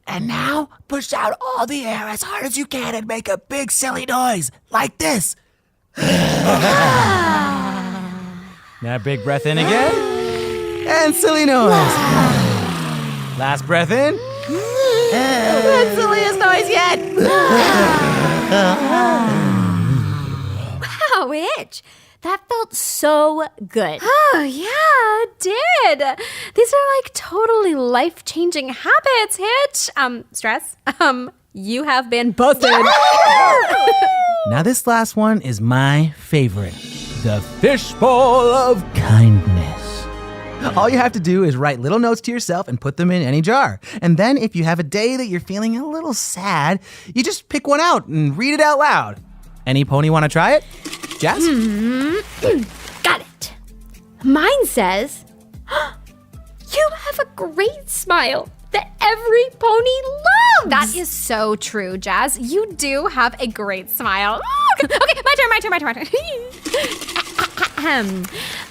And now push out all the air as hard as you can and make a big silly noise, like this. Now big breath in again. And silly noise. Last breath in. And silliest noise yet. Wow, Hitch. That felt so good. Oh, yeah, it did. These are like totally life-changing habits, Hitch. Stress? You have been busted. Now this last one is my favorite. The fishbowl of kindness. All you have to do is write little notes to yourself and put them in any jar. And then if you have a day that you're feeling a little sad, you just pick one out and read it out loud. Any pony want to try it? Jazz? Got it. Mine says, you have a great smile that every pony loves. That is so true, Jazz. You do have a great smile. Okay, my turn.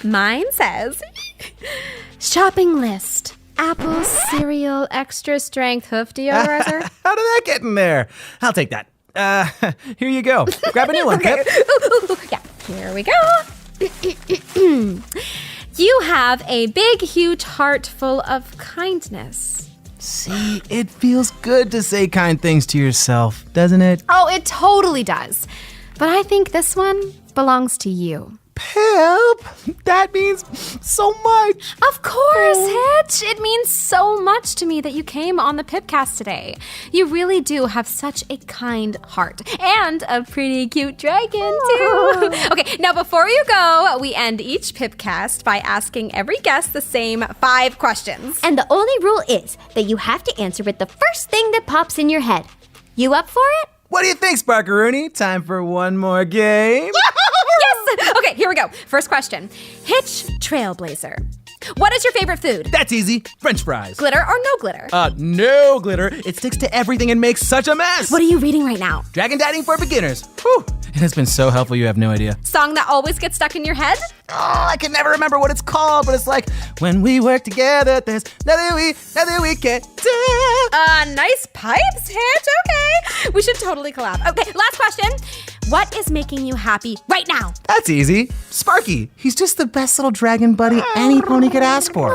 Mine says, shopping list. Apple, cereal, extra strength hoof deodorizer. How did that get in there? I'll take that. Here you go. Grab a new one, Pipp. Yeah, here we go. You have a big, huge heart full of kindness. See, it feels good to say kind things to yourself, doesn't it? Oh, it totally does. But I think this one belongs to you. Pipp, that means so much. Of course, Hitch. It means so much to me that you came on the Pipcast today. You really do have such a kind heart and a pretty cute dragon, too. Okay, now before you go, we end each Pipcast by asking every guest the same 5 questions. And the only rule is that you have to answer with the first thing that pops in your head. You up for it? What do you think, Sparkaroonie? Time for one more game? Yes! Okay, here we go. First question. Hitch Trailblazer. What is your favorite food? That's easy. French fries. Glitter or no glitter? No glitter. It sticks to everything and makes such a mess. What are you reading right now? Dragon Dating for Beginners. Whew. It has been so helpful, you have no idea. Song that always gets stuck in your head? Oh, I can never remember what it's called, but it's like, when we work together, there's nothing we can't do. Nice pipes, Hitch. Okay. We should totally collab. Okay, last question. What is making you happy right now? That's easy. Sparky. He's just the best little dragon buddy any pony could ask for.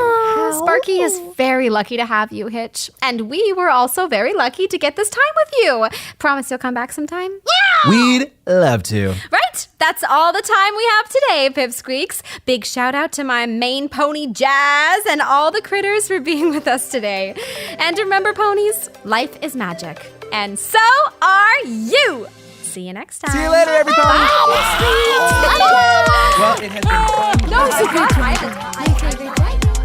Sparky is very lucky to have you, Hitch. And we were also very lucky to get this time with you. Promise you'll come back sometime? Yeah! We'd love to. Right. That's all the time we have today, Pipsqueaks. Big shout out to my main pony, Jazz, and all the critters for being with us today. And remember, ponies, life is magic. And so are you. See you next time. See you later, everybody. Bye. Well, it has been fun. No, it's a great time.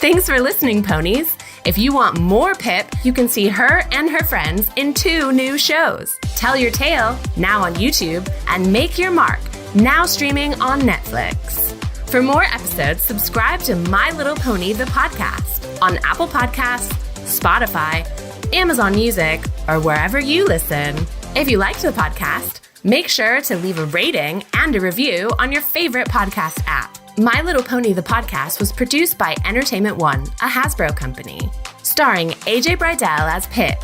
Thanks for listening, ponies. If you want more Pipp, you can see her and her friends in 2 new shows. Tell Your Tale, now on YouTube, and Make Your Mark, now streaming on Netflix. For more episodes, subscribe to My Little Pony, the podcast, on Apple Podcasts, Spotify, Amazon Music, or wherever you listen. If you liked the podcast, make sure to leave a rating and a review on your favorite podcast app. My Little Pony, the podcast, was produced by Entertainment One, a Hasbro company. Starring AJ Bridell as Pipp,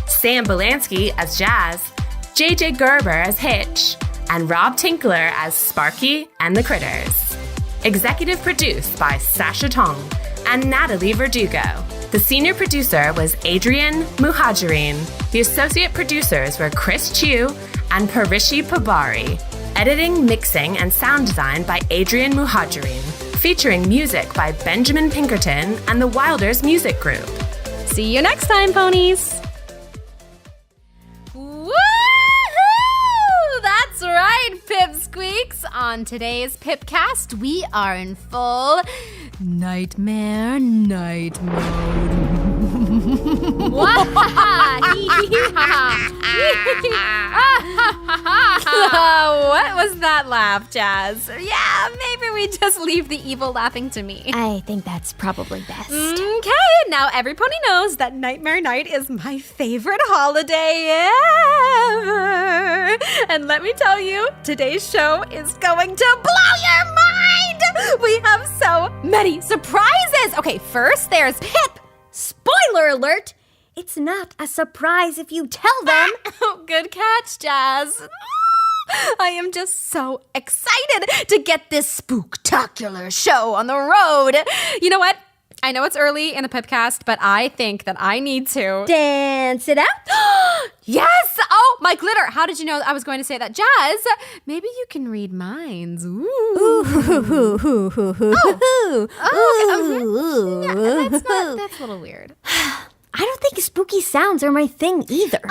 Sam Belansky as Jazz, JJ Gerber as Hitch, and Rob Tinkler as Sparky and the Critters. Executive produced by Sasha Tong and Natalie Verdugo. The senior producer was Adrian Muhajirin. The associate producers were Chris Chu and Parishi Pabari. Editing, mixing, and sound design by Adrian Muhajirin. Featuring music by Benjamin Pinkerton and the Wilders Music Group. See you next time, ponies. Woohoo! That's right, Pipsqueaks. On today's Pipcast, we are in full nightmare night mode. What was that laugh, Jazz? Yeah, maybe we just leave the evil laughing to me. I think that's probably best. Okay, now every pony knows that Nightmare Night is my favorite holiday ever. And let me tell you, today's show is going to blow your mind! We have so many surprises! Okay, first there's Pipp. Spoiler alert! It's not a surprise if you tell them. Oh, good catch, Jazz. I am just so excited to get this spooktacular show on the road. You know what? I know it's early in the Pipcast, but I think that I need to Dance it out. Yes! Oh, my glitter. How did you know I was going to say that? Jazz, maybe you can read minds. Ooh. Yeah, that's a little weird. I don't think spooky sounds are my thing either.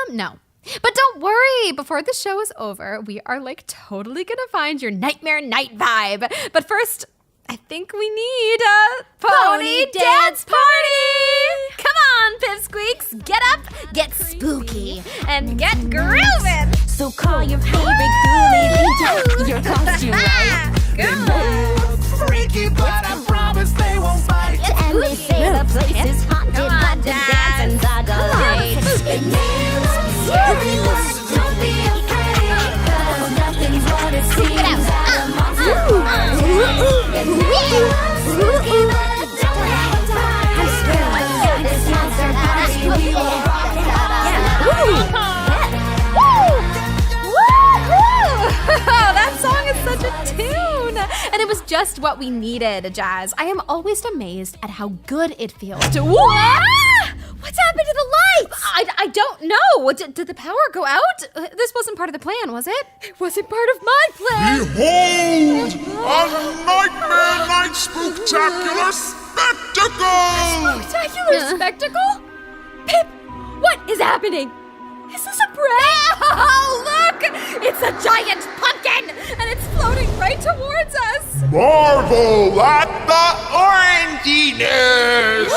No. But don't worry, before the show is over, we are totally gonna find your Nightmare Night vibe. But first, I think we need a pony dance party! Come on, Pipsqueaks, get up, get spooky, and get grooving! So call your favorite ghoulie leader. Your costume, right? Come on! Freaky, but I promise they won't bite. And they say the place is haunted, but the dancing's a delight. Don't be afraid, 'cause nothing's what it seems. That a monster spooky, but don't hang tight. I'm scared of this monster party. We will rock it out. That song is such a tune! And it was just what we needed, Jazz. I am always amazed at how good it feels to... What's happened to the lights? I don't know. Did the power go out? This wasn't part of the plan, was it? It wasn't part of my plan. Behold, a Nightmare Night Spooktacular Spectacle! Spectacular spectacle? Pipp, what is happening? Is this a prank? Oh, look! It's a giant pumpkin, and it's floating right towards us. Marvel at the oranginess!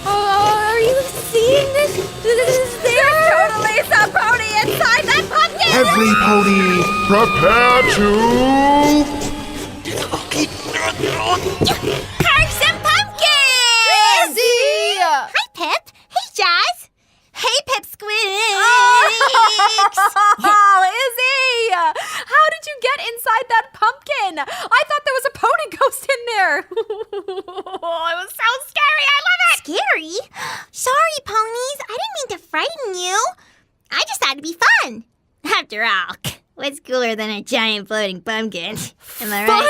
Are you seeing this? There's totally some pony inside that pumpkin! Every pony, prepare to... Carve some pumpkins! Izzy! Hi, Pipp. Hey, Jazz. Hey, Pipsqueaks. Oh, Izzy! How did you get inside that pumpkin? I thought there was a pony ghost in there. It was so scary. I love it. Scary? Sorry, ponies. I didn't mean to frighten you. I just thought it'd be fun. After all, what's cooler than a giant floating pumpkin? Am I right? Fun?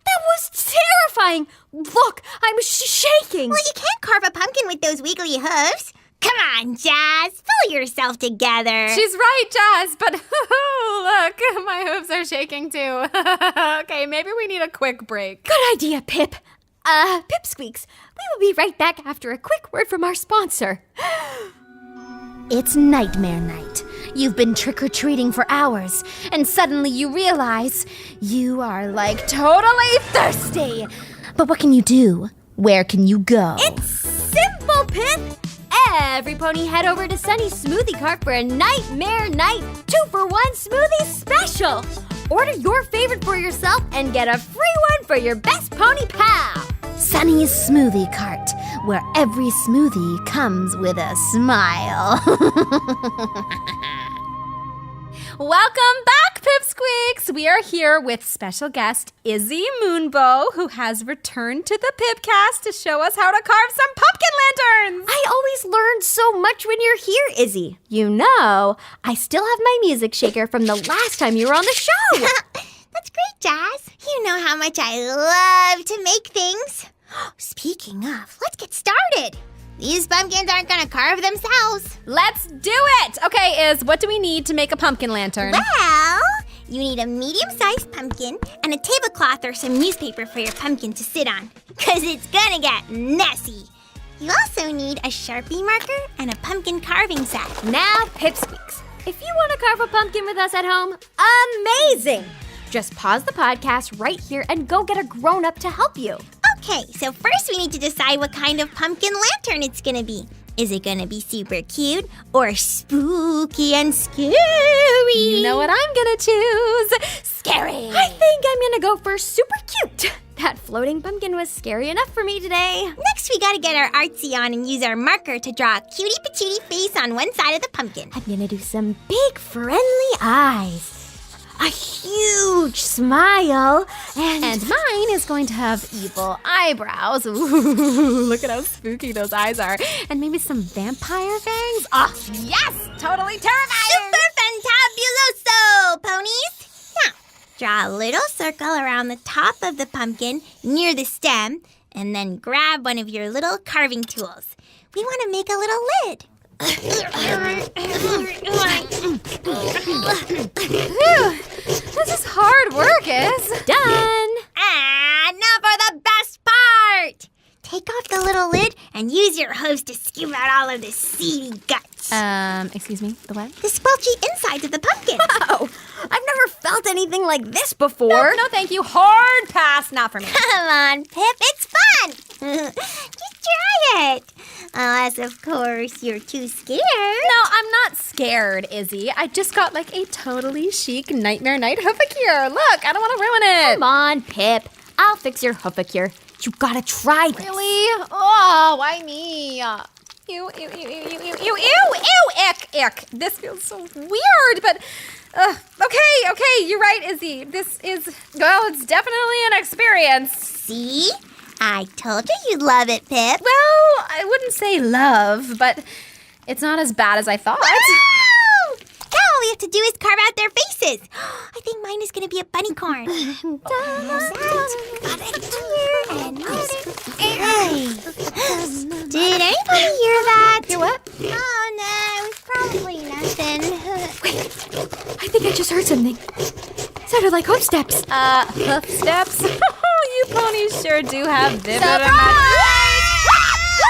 That was terrifying. Look, I'm shaking. Well, you can't carve a pumpkin with those wiggly hooves. Come on, Jazz. Pull yourself together. She's right, Jazz, but look, my hooves are shaking too. Okay, maybe we need a quick break. Good idea, Pipp. Pipsqueaks, we will be right back after a quick word from our sponsor. It's Nightmare Night. You've been trick-or-treating for hours, and suddenly you realize you are totally thirsty. But what can you do? Where can you go? It's simple, Pipp! Every pony head over to Sunny's Smoothie Cart for a Nightmare Night 2-for-1 smoothie special. Order your favorite for yourself and get a free one for your best pony pal. Sunny's Smoothie Cart, where every smoothie comes with a smile. Welcome back, Pipsqueaks! We are here with special guest Izzy Moonbow, who has returned to the Pipcast to show us how to carve some pumpkin lanterns! I always learn so much when you're here, Izzy. You know, I still have my music shaker from the last time you were on the show. That's great, Jazz. You know how much I love to make things. Speaking of, let's get started. These pumpkins aren't gonna carve themselves. Let's do it! Okay, Iz, what do we need to make a pumpkin lantern? Well, you need a medium-sized pumpkin and a tablecloth or some newspaper for your pumpkin to sit on, because it's gonna get messy. You also need a Sharpie marker and a pumpkin carving set. Now, Pipsqueaks, if you want to carve a pumpkin with us at home, amazing! Just pause the podcast right here and go get a grown-up to help you. Okay, so first we need to decide what kind of pumpkin lantern it's gonna be. Is it gonna be super cute or spooky and scary? You know what I'm gonna choose. Scary! I think I'm gonna go for super cute. That floating pumpkin was scary enough for me today. Next, we gotta get our artsy on and use our marker to draw a cutie patootie face on one side of the pumpkin. I'm gonna do some big friendly eyes. A huge smile. And mine is going to have evil eyebrows. Ooh, look at how spooky those eyes are. And maybe some vampire fangs. Oh, yes! Totally terrifying! Super fantabuloso, ponies! Now, draw a little circle around the top of the pumpkin near the stem, and then grab one of your little carving tools. We want to make a little lid. This is hard work, Iz. Done. Now for the best part! Take off the little lid and use your hose to scoop out all of the seedy guts. Excuse me, the what? The squelchy insides of the pumpkin. Oh, I've never felt anything like this before. No, thank you. Hard pass, not for me. Come on, Pipp, it's fun! Just try it. Unless, of course, you're too scared. No, I'm not scared, Izzy. I just got like a totally chic Nightmare Night hoofacure. Look, I don't want to ruin it. Come on, Pipp. I'll fix your hoofacure. You gotta try this. Really? Oh, why me? Ew, ick. This feels so weird, but okay, you're right, Izzy. This is, well, it's definitely an experience. See? I told you you'd love it, Pipp. Well, I wouldn't say love, but it's not as bad as I thought. Woo! Now all we have to do is carve out their faces. I think mine is gonna be a bunny corn. Did anybody hear that? Hear what? Oh no, it was probably nothing. I think I just heard something. Sounded like hoof steps. Hoof steps? You ponies sure do have vivid What?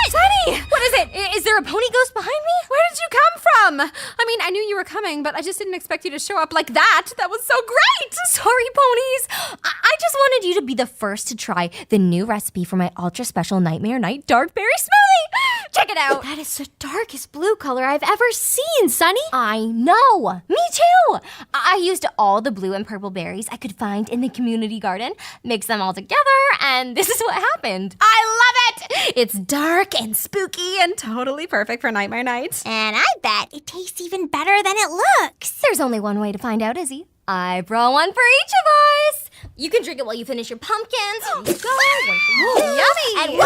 Sunny! What is it? Is there a pony ghost behind me? Where did you come from? I mean, I knew you were coming, but I just didn't expect you to show up like that. That was so great! Sorry, ponies. I just wanted you to be the first to try the new recipe for my ultra special Nightmare Night Dark Berry Smoothie. Check it out. That is the darkest blue color I've ever seen, Sunny. I know. Me too. I used all the blue and purple berries I could find in the community garden, mixed them all together, and this is what happened. I love it! It's dark and spooky and totally perfect for Nightmare Night. And I bet it tastes even better than it looks. There's only one way to find out, Izzy. I brought one for each of us. You can drink it while you finish your pumpkins. Here you go. Yummy! And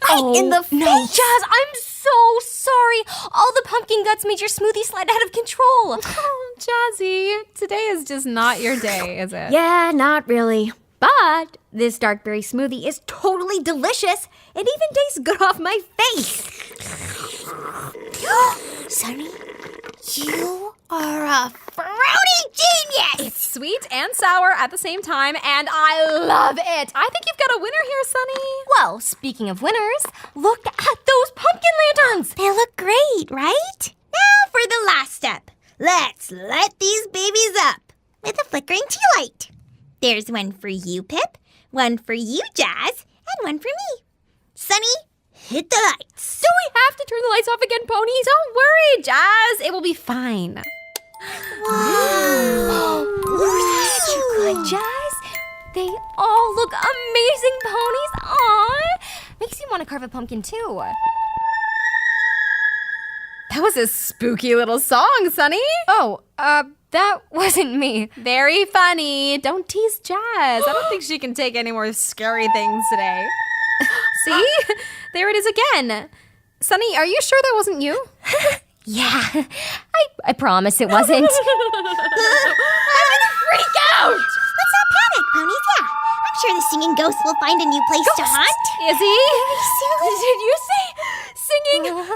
Right in the face. No, Jazz, I'm so sorry. All the pumpkin guts made your smoothie slide out of control. Oh, Jazzy, today is just not your day, is it? Yeah, not really. But this dark berry smoothie is totally delicious. It even tastes good off my face. Sunny, you are a fruity genius! It's sweet and sour at the same time, and I love it. I think you've got a winner here, Sunny. Well, speaking of winners, look at those pumpkin lanterns. They look great, right? Now for the last step. Let's light these babies up with a flickering tea light. There's one for you, Pipp, one for you, Jazz, and one for me. Sunny, hit the lights. Do we have to turn the lights off again, Ponies? Don't worry, Jazz. It will be fine. Wow. Good, Jazz. They all look amazing ponies. Aww. Makes you want to carve a pumpkin, too. That was a spooky little song, Sunny. Oh, that wasn't me. Very funny. Don't tease Jazz. I don't think she can take any more scary things today. See? There it is again. Sunny, are you sure that wasn't you? Yeah, I promise it wasn't. I'm gonna freak out! Let's not panic, Ponies, yeah. I'm sure the singing ghost will find a new place to haunt. Izzy? Did you say singing ghost?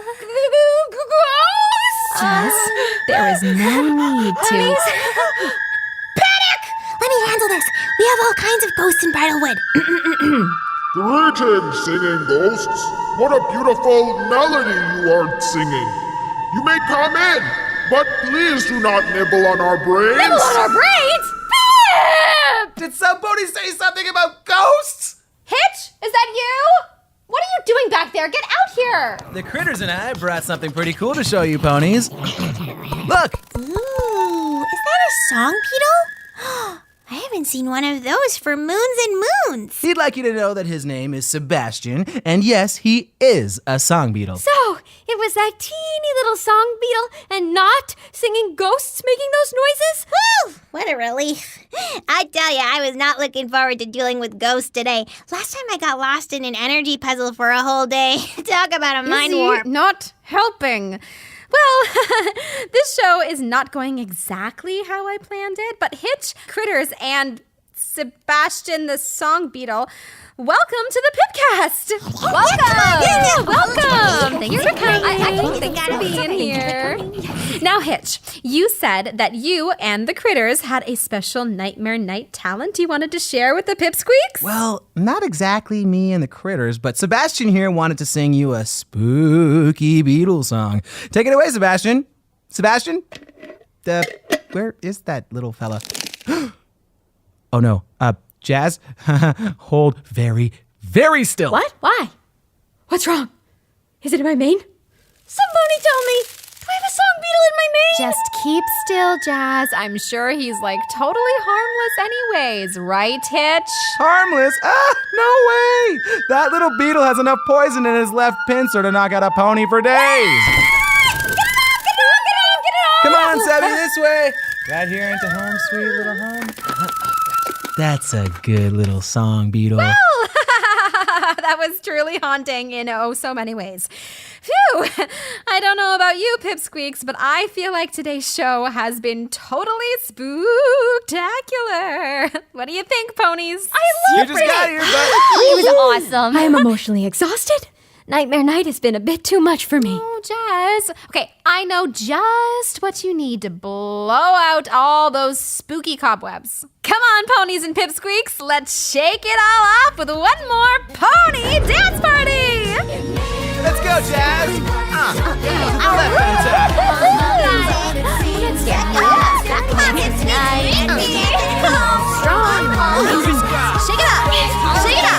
Jazz, there is no need to. Panic! Let me handle this. We have all kinds of ghosts in Bridalwood. Greetings, singing ghosts. What a beautiful melody you are singing. You may come in, but please do not nibble on our brains. Nibble on our brains? Pipp! Did somebody say something about ghosts? Hitch, is that you? What are you doing back there? Get out here! The critters and I brought something pretty cool to show you, Ponies. Look! Ooh, is that a song beetle? I haven't seen one of those for moons and moons. He'd like you to know that his name is Sebastian, and yes, he is a song beetle. So, it was that teeny little song beetle and not singing ghosts making those noises? Woo! What a relief. I tell you, I was not looking forward to dealing with ghosts today. Last time I got lost in an energy puzzle for a whole day. Talk about a mind Izzy, warp. not helping. Well, this show is not going exactly how I planned it, but Hitch, Critters, and Sebastian the Song Beetle, welcome to the Pippcast! Welcome! Thanks for coming. Thanks for being here. Now, Hitch, you said that you and the Critters had a special Nightmare Night talent you wanted to share with the Pipsqueaks? Well, not exactly me and the critters, but Sebastian here wanted to sing you a spooky beetle song. Take it away, Sebastian. Sebastian? Where is that little fella? Oh no, Jazz, hold very, very still. What? Why? What's wrong? Is it in my mane? Somebody tell me! Do I have a song beetle in my mane? Just keep still, Jazz. I'm sure he's like totally harmless anyways, right, Hitch? Harmless? No way! That little beetle has enough poison in his left pincer to knock out a pony for days. Come on, Sebby, this way. Right here into home, sweet little home. That's a good little song, beetle. That was truly haunting in oh so many ways. Phew! I don't know about you, Pipsqueaks, but I feel like today's show has been totally spooktacular. What do you think, Ponies? You just got here, but It was awesome. I am emotionally exhausted. Nightmare Night has been a bit too much for me. Oh, Jazz. Okay, I know just what you need to blow out all those spooky cobwebs. Come on, Ponies and Pipsqueaks, let's shake it all off with one more pony dance party! let's go, Jazz. Left hand Shake it up! Shake it up!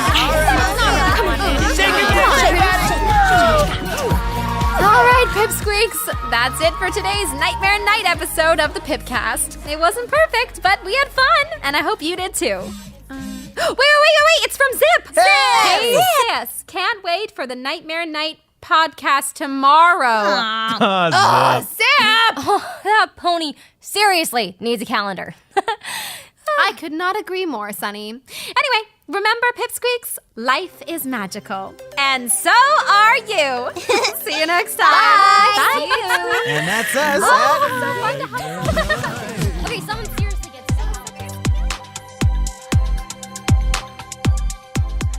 All right, Pipsqueaks, that's it for today's Nightmare Night episode of the Pipcast. It wasn't perfect, but we had fun, and I hope you did too. Wait, it's from Zip! Hey! Yes, can't wait for the Nightmare Night podcast tomorrow. Zip! Oh, that pony seriously needs a calendar. I could not agree more, Sunny. Anyway, remember, Pipsqueaks, life is magical. And so are you. See you next time. Bye. See you. And that's us. Okay, someone seriously gets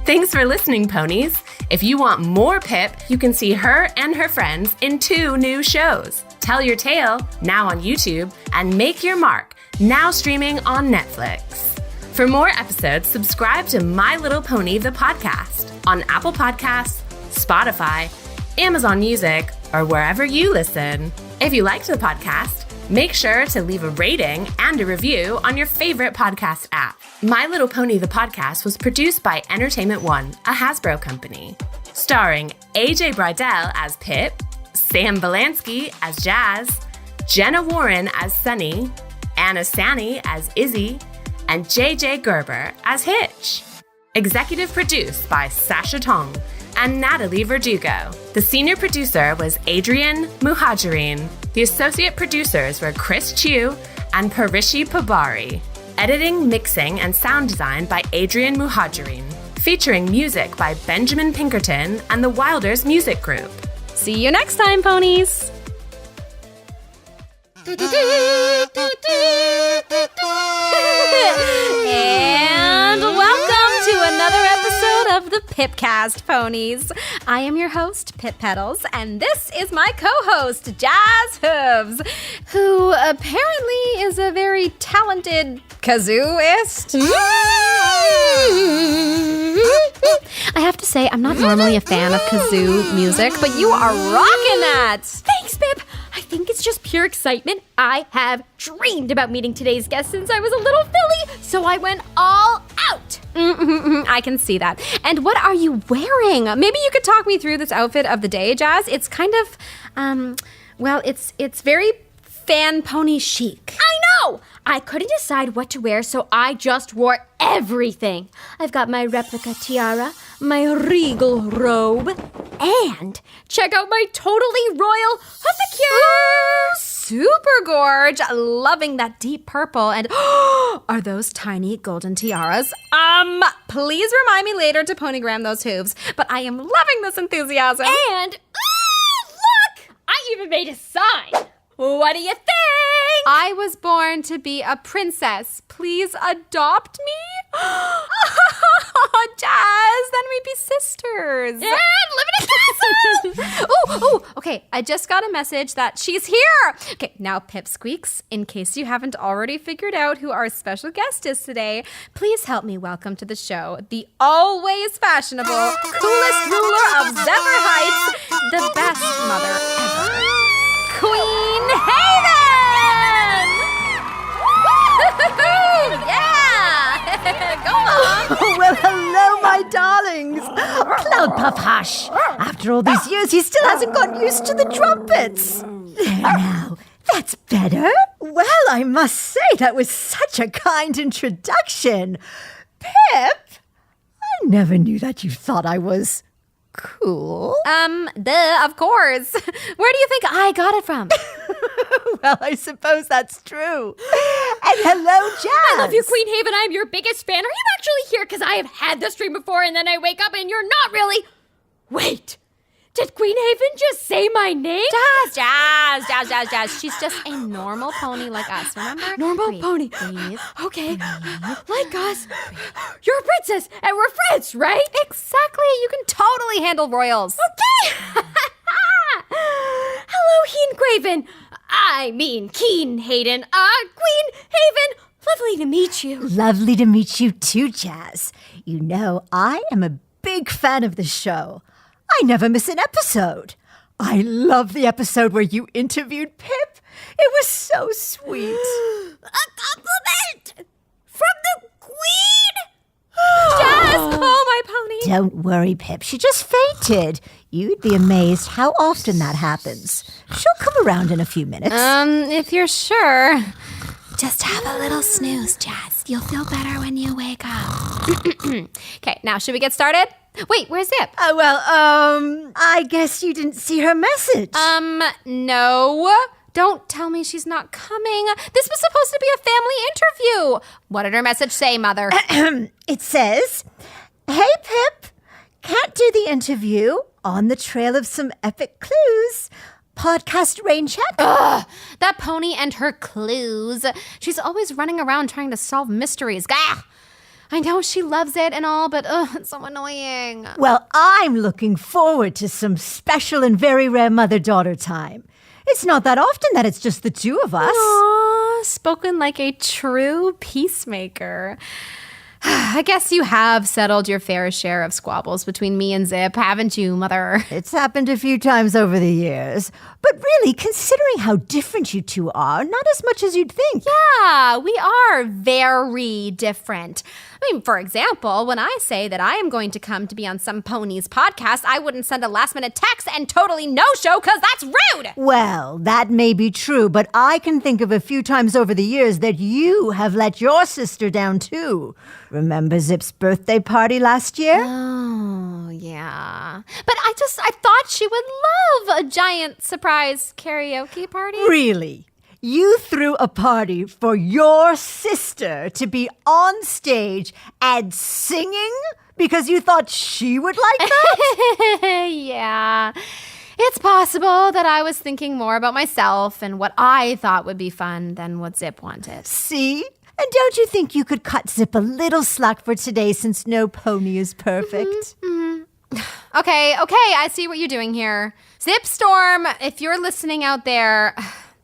Thanks for listening, Ponies. If you want more Pipp, you can see her and her friends in 2 new shows. Tell Your Tale, now on YouTube, and Make Your Mark, now streaming on Netflix. For more episodes, subscribe to My Little Pony, the podcast, on Apple Podcasts, Spotify, Amazon Music, or wherever you listen. If you liked the podcast, Make sure to leave a rating and a review on your favorite podcast app. My Little Pony the podcast was produced by Entertainment One, a Hasbro company. Starring AJ Bridell as Pipp, Sam Belansky as Jazz, Jenna Warren as Sunny, Anna Sani as Izzy, and JJ Gerber as Hitch. Executive produced by Sasha Tong and Natalie Verdugo. The senior producer was Adrian Muhajirin. The associate producers were Chris Chu and Parishi Pabari. Editing, mixing, and sound design by Adrian Muhajirin. Featuring music by Benjamin Pinkerton and the Wilders Music Group. See you next time, ponies! And welcome to another episode of the Pippcast, ponies. I am your host, Pipp Petals, and this is my co-host, Jazz Hooves, who apparently is a very talented kazooist. I have to say, I'm not normally a fan of kazoo music, but you are rocking that! Thanks, Pipp. I think it's just pure excitement. I have dreamed about meeting today's guest since I was a little filly, so I went all out. I can see that. And what are you wearing? Maybe you could talk me through this outfit of the day, Jazz. It's kind of, it's very fan pony chic. I know! I couldn't decide what to wear, so I just wore everything. I've got my replica tiara, my regal robe, and check out my totally royal hoofacure! Super gorge. Loving that deep purple. And are those tiny golden tiaras? Please remind me later to ponygram those hooves. But I am loving this enthusiasm. And, look! I even made a sign. What do you think? I was born to be a princess. Please adopt me? Jazz, then we'd be sisters. And live in a castle! Ooh, okay, I just got a message that she's here. Okay, now Pipp Squeaks, in case you haven't already figured out who our special guest is today, please help me welcome to the show the always fashionable, coolest ruler of Zephyr Heights, the best mother ever, Queen Haven! Woo-hoo-hoo! Yeah! Go on! Well, hello, my darlings. Cloudpuff, hush. After all these years, he still hasn't got used to the trumpets. There now. That's better. Well, I must say that was such a kind introduction. Pipp, I never knew that you thought I was cool. Of course. Where do you think I got it from? Well, I suppose that's true. And hello, Jazz. I love you, Queen Haven. I'm your biggest fan. Are you actually here? Because I have had this dream before, and then I wake up and you're not really. Wait. Did Queen Haven just say my name? Jazz. She's just a normal pony like us, remember? Normal pony. Breathe. Okay. Like us. You're a princess, and we're friends, right? Exactly. You can totally handle royals. Okay. Hello, Heen Quaven. I mean, Keen Hayden. Queen Haven. Lovely to meet you. Lovely to meet you too, Jazz. You know, I am a big fan of the show. I never miss an episode. I love the episode where you interviewed Pipp. It was so sweet. A compliment from the Queen? Jazz, call my pony. Don't worry, Pipp. She just fainted. You'd be amazed how often that happens. She'll come around in a few minutes. If you're sure. Just have a little snooze, Jazz. You'll feel better when you wake up. Okay, now should we get started? Wait, where's Zip? I guess you didn't see her message. No. Don't tell me she's not coming. This was supposed to be a family interview. What did her message say, Mother? It says, "Hey, Pipp, can't do the interview. On the trail of some epic clues. Podcast rain check." Ugh, that pony and her clues. She's always running around trying to solve mysteries. Gah! I know she loves it and all, but it's so annoying. Well, I'm looking forward to some special and very rare mother-daughter time. It's not that often that it's just the two of us. Aww, spoken like a true peacemaker. I guess you have settled your fair share of squabbles between me and Zip, haven't you, Mother? It's happened a few times over the years. But really, considering how different you two are, not as much as you'd think. Yeah, we are very different. I mean, for example, when I say that I am going to come to be on some Ponies podcast, I wouldn't send a last-minute text and totally no-show because that's rude! Well, that may be true, but I can think of a few times over the years that you have let your sister down too. Remember Zip's birthday party last year? Oh, yeah. But I thought she would love a giant surprise karaoke party. Really? You threw a party for your sister to be on stage and singing because you thought she would like that? Yeah. It's possible that I was thinking more about myself and what I thought would be fun than what Zip wanted. See? And don't you think you could cut Zip a little slack for today since no pony is perfect? Okay, I see what you're doing here. Zip Storm, if you're listening out there,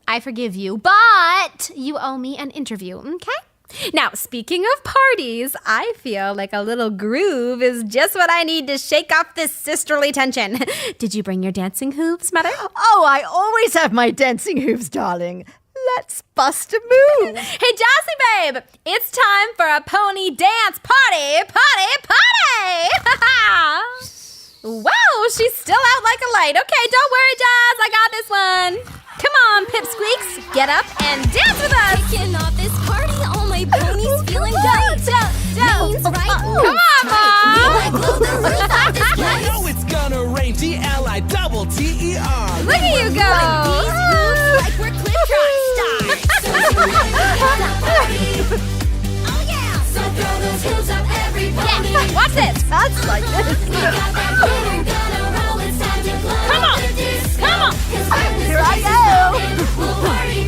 I forgive you, but you owe me an interview, okay? Now, speaking of parties, I feel like a little groove is just what I need to shake off this sisterly tension. Did you bring your dancing hooves, Mother? Oh, I always have my dancing hooves, darling. Let's bust a move. Hey, Jossie babe, it's time for a pony dance party! Wow, she's still out like a light. Okay, don't worry, Joss, I got this one. Come on, Pipp Squeaks, get up and dance with us. Kicking off this party, all my ponies feeling great. Means right. Come on, Mom. Blow the roof off this place. You know it's gonna rain. DLITTER. Look at you go. These moves like we're clip dry stars. Oh yeah. So throw those heels up, every pony. Yeah, watch this. That's like this. We got that glitter gonna roll. It's time to glow. Come on. The disco. Come on. 'Cause when Here I this go. is rockin', we'll party.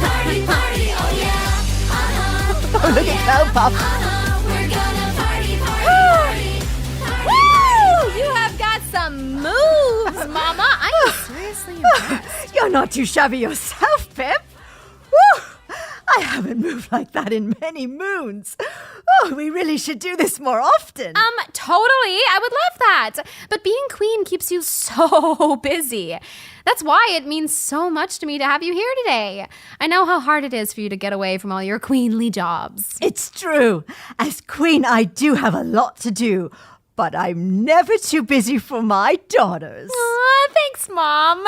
Oh yeah. Oh, look at Cloud Puff. We're gonna party. Woo! You have got some moves, Mama. I'm seriously impressed. You're not too shabby yourself, Pipp. Woo! I haven't moved like that in many moons. Oh, we really should do this more often. Totally. I would love that. But being queen keeps you so busy. That's why it means so much to me to have you here today. I know how hard it is for you to get away from all your queenly jobs. It's true. As queen, I do have a lot to do, but I'm never too busy for my daughters. Aw, thanks, Mom.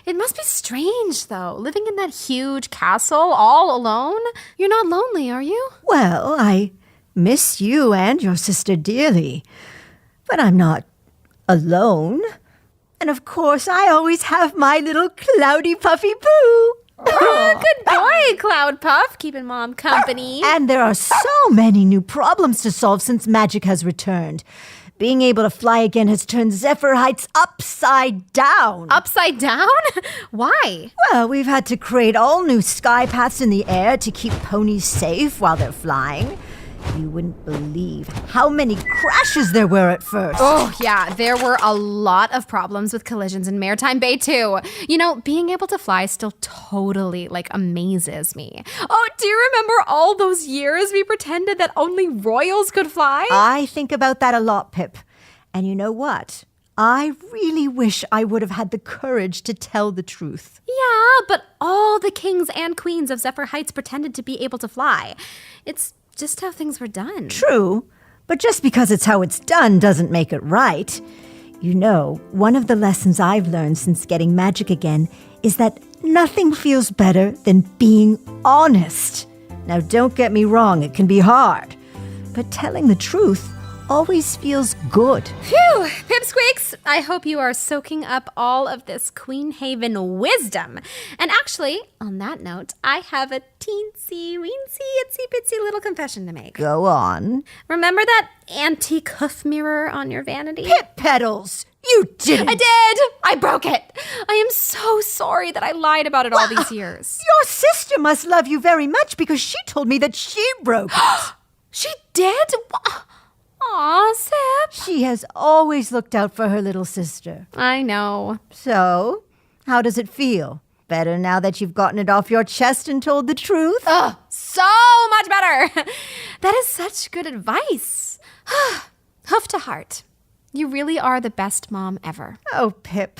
It must be strange, though, living in that huge castle all alone. You're not lonely, are you? Well, I miss you and your sister dearly, but I'm not alone. And of course, I always have my little cloudy puffy poo. Good boy, Cloud Puff, keeping Mom company. And there are so many new problems to solve since magic has returned. Being able to fly again has turned Zephyr Heights upside down. Upside down? Why? Well, we've had to create all new sky paths in the air to keep ponies safe while they're flying. You wouldn't believe how many crashes there were at first. Oh, yeah, there were a lot of problems with collisions in Maritime Bay, too. You know, being able to fly still totally, amazes me. Oh, do you remember all those years we pretended that only royals could fly? I think about that a lot, Pipp. And you know what? I really wish I would have had the courage to tell the truth. Yeah, but all the kings and queens of Zephyr Heights pretended to be able to fly. It's just how things were done. True, but just because it's how it's done doesn't make it right. You know, one of the lessons I've learned since getting magic again is that nothing feels better than being honest. Now, don't get me wrong, it can be hard, but telling the truth always feels good. Phew, Pipp Squeaks, I hope you are soaking up all of this Queen Haven wisdom. And actually, on that note, I have a teensy, weensy, itsy bitsy little confession to make. Go on. Remember that antique hoof mirror on your vanity? Pipp Petals, you didn't. I did! I broke it! I am so sorry that I lied about it all these years. Your sister must love you very much because she told me that she broke it. She did? Aw, Zip. She has always looked out for her little sister. I know. So, how does it feel? Better now that you've gotten it off your chest and told the truth? Oh, so much better. That is such good advice. Hoof to heart. You really are the best mom ever. Oh, Pipp,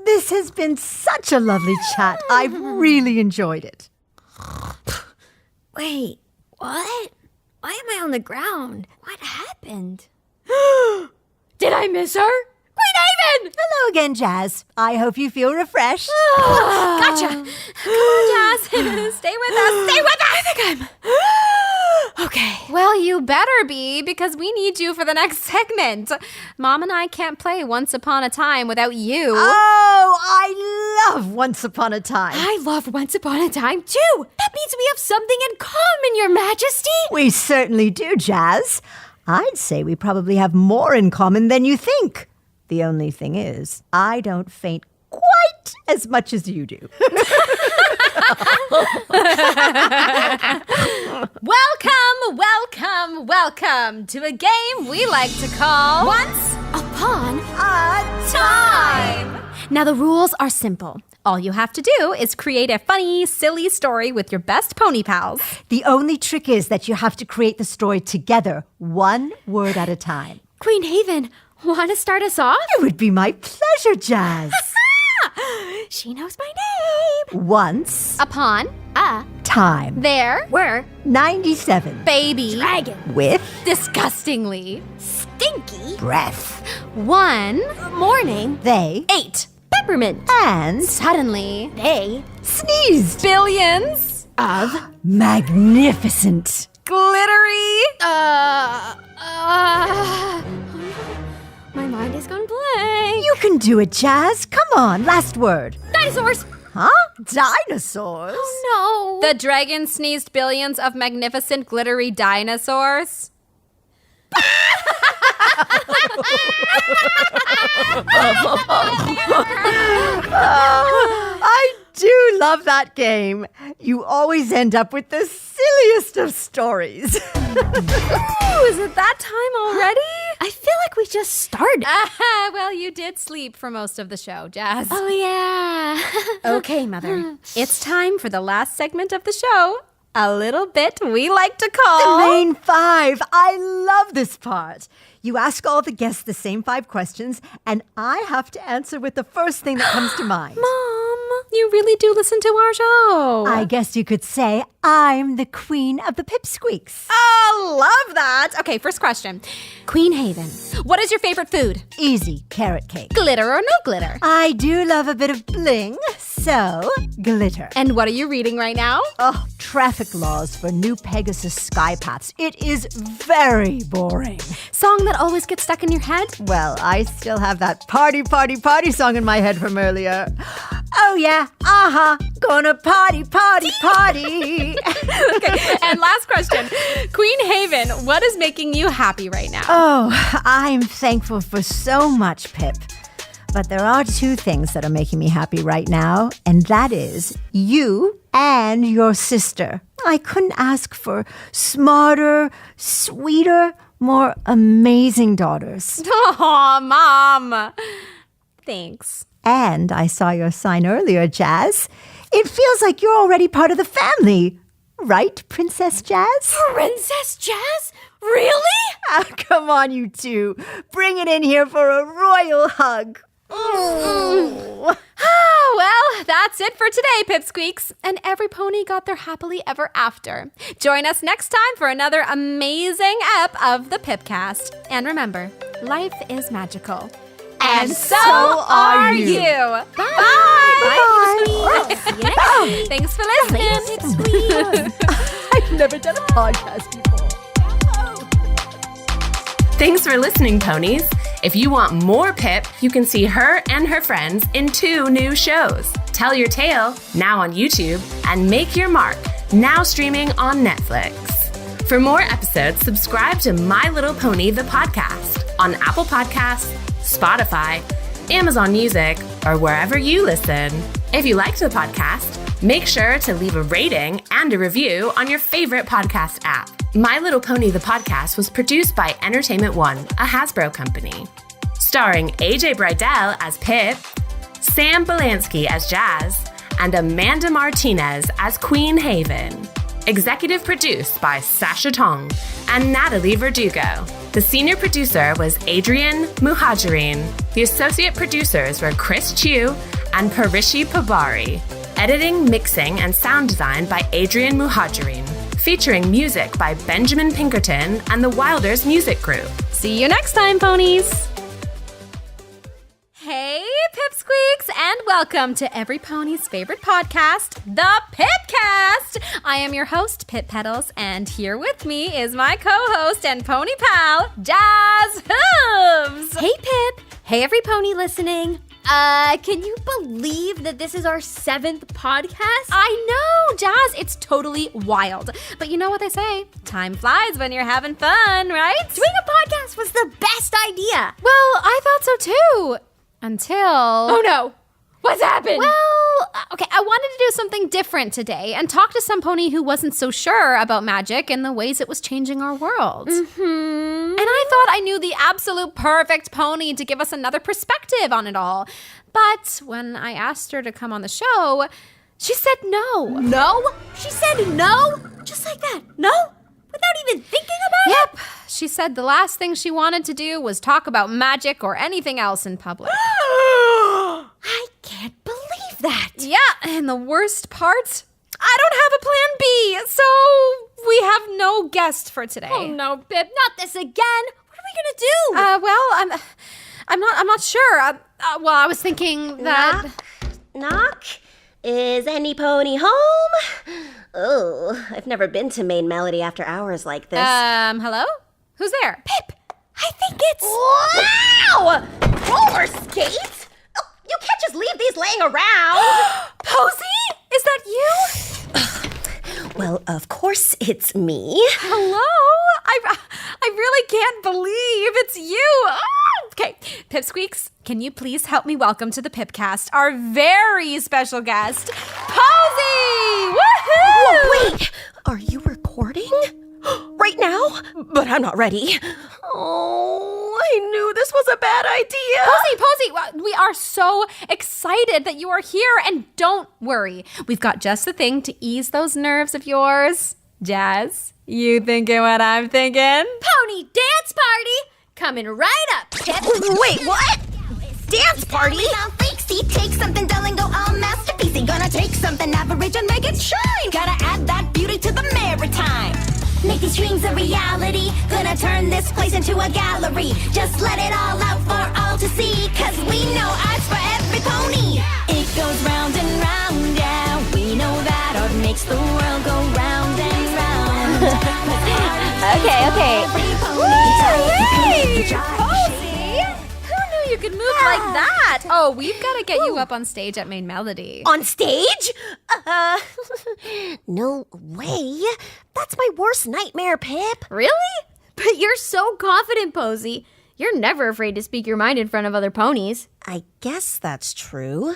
this has been such a lovely chat. I've really enjoyed it. Wait, what? Why am I on the ground? What happened? Did I miss her? Queen Haven! Hello again, Jazz. I hope you feel refreshed. Gotcha. Come on, Jazz. Stay with us. Stay with us. I think I'm... okay. Well, you better be, because we need you for the next segment. Mom and I can't play Once Upon a Time without you. Oh, I love Once Upon a Time. I love Once Upon a Time, too. That means we have something in common, Your Majesty. We certainly do, Jazz. I'd say we probably have more in common than you think. The only thing is, I don't faint quite as much as you do. Welcome to a game we like to call Once Upon a Time! Now, the rules are simple. All you have to do is create a funny, silly story with your best pony pals. The only trick is that you have to create the story together, one word at a time. Queen Haven, want to start us off? It would be my pleasure, Jazz. She knows my name. Once Upon A time. there were 97. baby dragon, With disgustingly stinky, breath. one morning, They 8 peppermint. and suddenly They sneezed. billions of Magnificent. glittery my mind is gone blank. You can do it, Jazz. Come on, last word. Dinosaurs. Huh? Dinosaurs? No. the dragon sneezed billions of magnificent glittery dinosaurs. I do love that game. You always end up with the silliest of stories. Ooh, is it that time already? I feel like we just started. Well, you did sleep for most of the show, Jazz. Oh, yeah. Okay, Mother. It's time for the last segment of the show. A little bit we like to call... The main 5. I love this part. You ask all the guests the same 5 questions, and I have to answer with the first thing that comes to mind. Mom, you really do listen to our show. I guess you could say I'm the queen of the pipsqueaks. Oh, love that. Okay, first question. Queen Haven, what is your favorite food? Easy, carrot cake. Glitter or no glitter? I do love a bit of bling, so glitter. And what are you reading right now? Oh, traffic laws for New Pegasus Sky Paths. It is very boring. Song that always gets stuck in your head? Well, I still have that party song in my head from earlier. Oh yeah, gonna party. Okay, and last question. Queen Haven, what is making you happy right now? Oh, I'm thankful for so much, Pipp. But there are 2 things that are making me happy right now, and that is you and your sister. I couldn't ask for smarter, sweeter, more amazing daughters. Aw, Mom. Thanks. And I saw your sign earlier, Jazz. It feels like you're already part of the family. Right, Princess Jazz? Princess Jazz? Really? Oh, come on, you two. Bring it in here for a royal hug. Oh, well, that's it for today, Pipsqueaks. And every pony got their happily ever after. Join us next time for another amazing ep of the Pipcast. And remember, life is magical. And so are you. Bye. Bye. Thanks for listening. I've never done a podcast before. Thanks for listening, ponies. If you want more Pipp, you can see her and her friends in 2 new shows. Tell Your Tale, now on YouTube, and Make Your Mark, now streaming on Netflix. For more episodes, subscribe to My Little Pony, the podcast, on Apple Podcasts, Spotify, Amazon Music, or wherever you listen. If you liked the podcast, make sure to leave a rating and a review on your favorite podcast app. My Little Pony, the podcast was produced by Entertainment One, a Hasbro company. Starring AJ Bridell as Pipp, Sam Belansky as Jazz, and Amanda Martinez as Queen Haven. Executive produced by Sasha Tong and Natalie Verdugo. The senior producer was Adrian Muhajirin. The associate producers were Chris Chu and Parishi Pabari. Editing, mixing, and sound design by Adrian Muhajirin. Featuring music by Benjamin Pinkerton and the Wilders Music Group. See you next time, ponies! Hey, Pipsqueaks, and welcome to every pony's favorite podcast, the Pipcast! I am your host, Pipp Petals, and here with me is my co-host and pony pal, Jazz Hooves! Hey, Pip. Hey, every pony listening. Can you believe that this is our 7th podcast? I know, Jazz, it's totally wild. But you know what they say, time flies when you're having fun, right? Doing a podcast was the best idea. Well, I thought so too. Until... Oh no, what's happened? Well, okay, I wanted to do something different today and talk to some pony who wasn't so sure about magic and the ways it was changing our world. And I thought I knew the absolute perfect pony to give us another perspective on it all. But when I asked her to come on the show, she said no. No? She said no? Just like that? No? Without even thinking about it? Yep. She said the last thing she wanted to do was talk about magic or anything else in public. I can't believe that. Yeah, and the worst part, I don't have a plan B, so we have no guest for today. Oh no, Pip, not this again. What are we gonna do? Well, I'm not sure. Well, I was thinking that... Knock? Is any pony home? Oh, I've never been to Main Melody after hours like this. Hello? Who's there? Pip, I think it's... Wow! Roller skates? Oh, you can't just leave these laying around. Posey? Is that you? Well, of course it's me. Hello? I really can't believe it's you. Okay, Pipsqueaks, can you please help me welcome to the Pipcast our very special guest, Posey! Woohoo! Whoa, wait! Are you recording? Right now? But I'm not ready. Oh, I knew this was a bad idea. Posey, we are so excited that you are here, and don't worry. We've got just the thing to ease those nerves of yours. Jazz, you thinking what I'm thinking? Pony dance party coming right up, Pip. Wait, what? Dance party? Freaksy, take something dull and go all masterpiecey. Gonna take something average and make it shine. Gotta add that beauty to the maritime. Make these dreams a reality. Gonna turn this place into a gallery. Just let it all out for all to see. Cause we know art's for every pony. It goes round and round, yeah. We know that art makes the world go round and round. Okay. Hey, Posey! Who knew you could move like that? Oh, we've got to get you up on stage at Main Melody. On stage? No way. That's my worst nightmare, Pip. Really? But you're so confident, Posey. You're never afraid to speak your mind in front of other ponies. I guess that's true.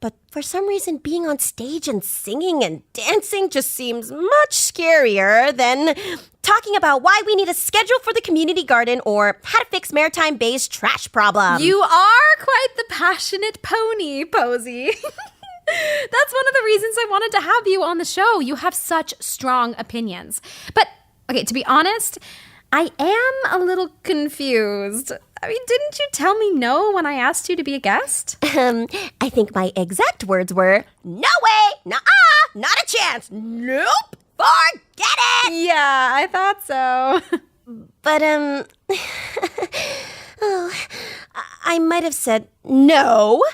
But for some reason, being on stage and singing and dancing just seems much scarier than talking about why we need a schedule for the community garden or how to fix Maritime Bay's trash problem. You are quite the passionate pony, Posey. That's one of the reasons I wanted to have you on the show. You have such strong opinions. But, okay, to be honest, I am a little confused. I mean, didn't you tell me no when I asked you to be a guest? I think my exact words were, no way, nuh-uh, not a chance, nope, forget it. Yeah, I thought so. But, I might have said no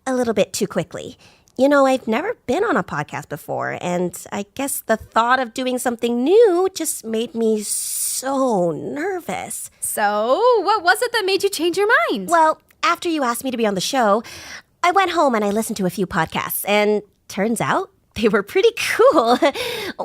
a little bit too quickly. You know, I've never been on a podcast before, and I guess the thought of doing something new just made me so nervous. So, what was it that made you change your mind? Well, after you asked me to be on the show, I went home and I listened to a few podcasts, and turns out they were pretty cool.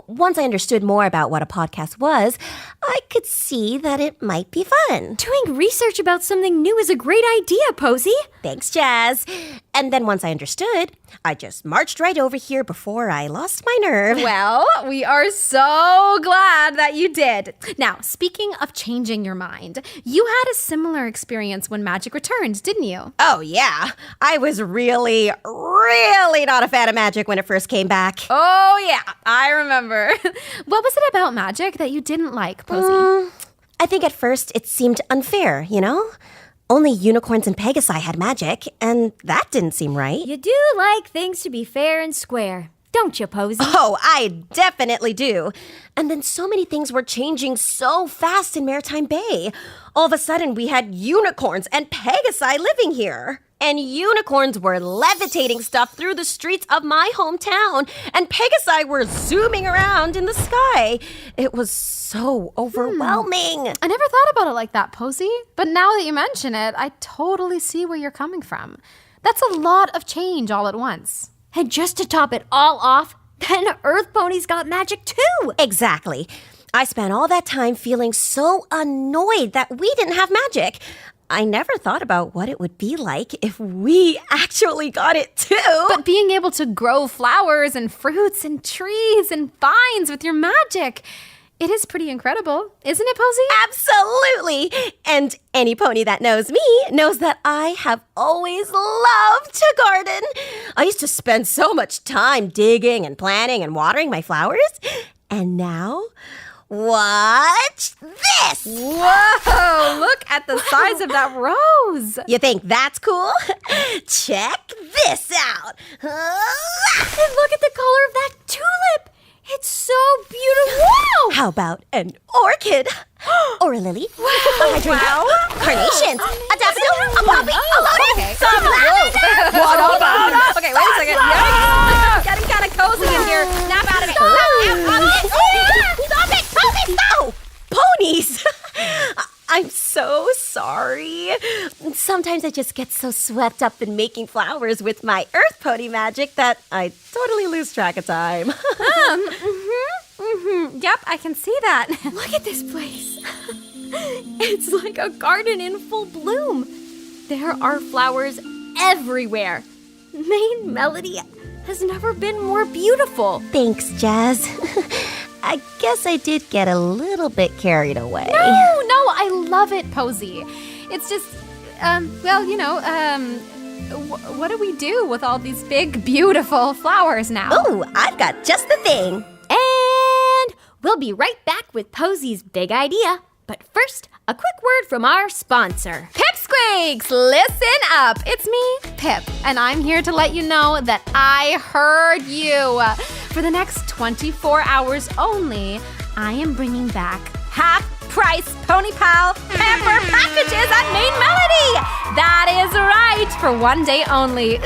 Once I understood more about what a podcast was, I could see that it might be fun. Doing research about something new is a great idea, Posey. Thanks, Jazz. And then once I understood, I just marched right over here before I lost my nerve. Well, we are so glad that you did. Now, speaking of changing your mind, you had a similar experience when Magic returned, didn't you? Oh, yeah. I was really not a fan of Magic when it first came back. back. Oh, yeah, I remember. What was it about magic that you didn't like, Posey? I think at first it seemed unfair, you know? Only unicorns and Pegasi had magic, and that didn't seem right. You do like things to be fair and square, don't you, Posey? Oh, I definitely do. And then so many things were changing so fast in Maritime Bay. All of a sudden, we had unicorns and Pegasi living here. And unicorns were levitating stuff through the streets of my hometown. And Pegasi were zooming around in the sky. It was so overwhelming. I never thought about it like that, Posey. But now that you mention it, I totally see where you're coming from. That's a lot of change all at once. And just to top it all off, then Earth Ponies got magic too. Exactly. I spent all that time feeling so annoyed that we didn't have magic. I never thought about what it would be like if we actually got it too. But being able to grow flowers and fruits and trees and vines with your magic, it is pretty incredible, isn't it, Posey? Absolutely. And any pony that knows me knows that I have always loved to garden. I used to spend so much time digging and planting and watering my flowers. And now, watch this. Whoa, look at the size of that rose. You think that's cool? Check this out. And look at the color of that tulip. It's so beautiful. Wow! How about an orchid? Or a lily? A hydrangea? Carnations? A daffodil? A poppy? A lotus? Some lavender? What about? Okay, wait a second. Getting kind of cozy in here. Snap out of it. Stop it! Stop! Ponies! I'm so sorry. Sometimes I just get so swept up in making flowers with my Earth Pony magic that I totally lose track of time. Yep, I can see that. Look at this place. It's like a garden in full bloom. There are flowers everywhere. Main Melody has never been more beautiful. Thanks, Jazz. I guess I did get a little bit carried away. No, I love it, Posey. It's just, what do we do with all these big, beautiful flowers now? Ooh, I've got just the thing. And we'll be right back with Posey's big idea. But first, a quick word from our sponsor. Pipsqueaks, listen up. It's me, Pipp, and I'm here to let you know that I heard you. For the next 24 hours only, I am bringing back half-price Pony Pal pamper packages at Main Melody. That is right, for one day only.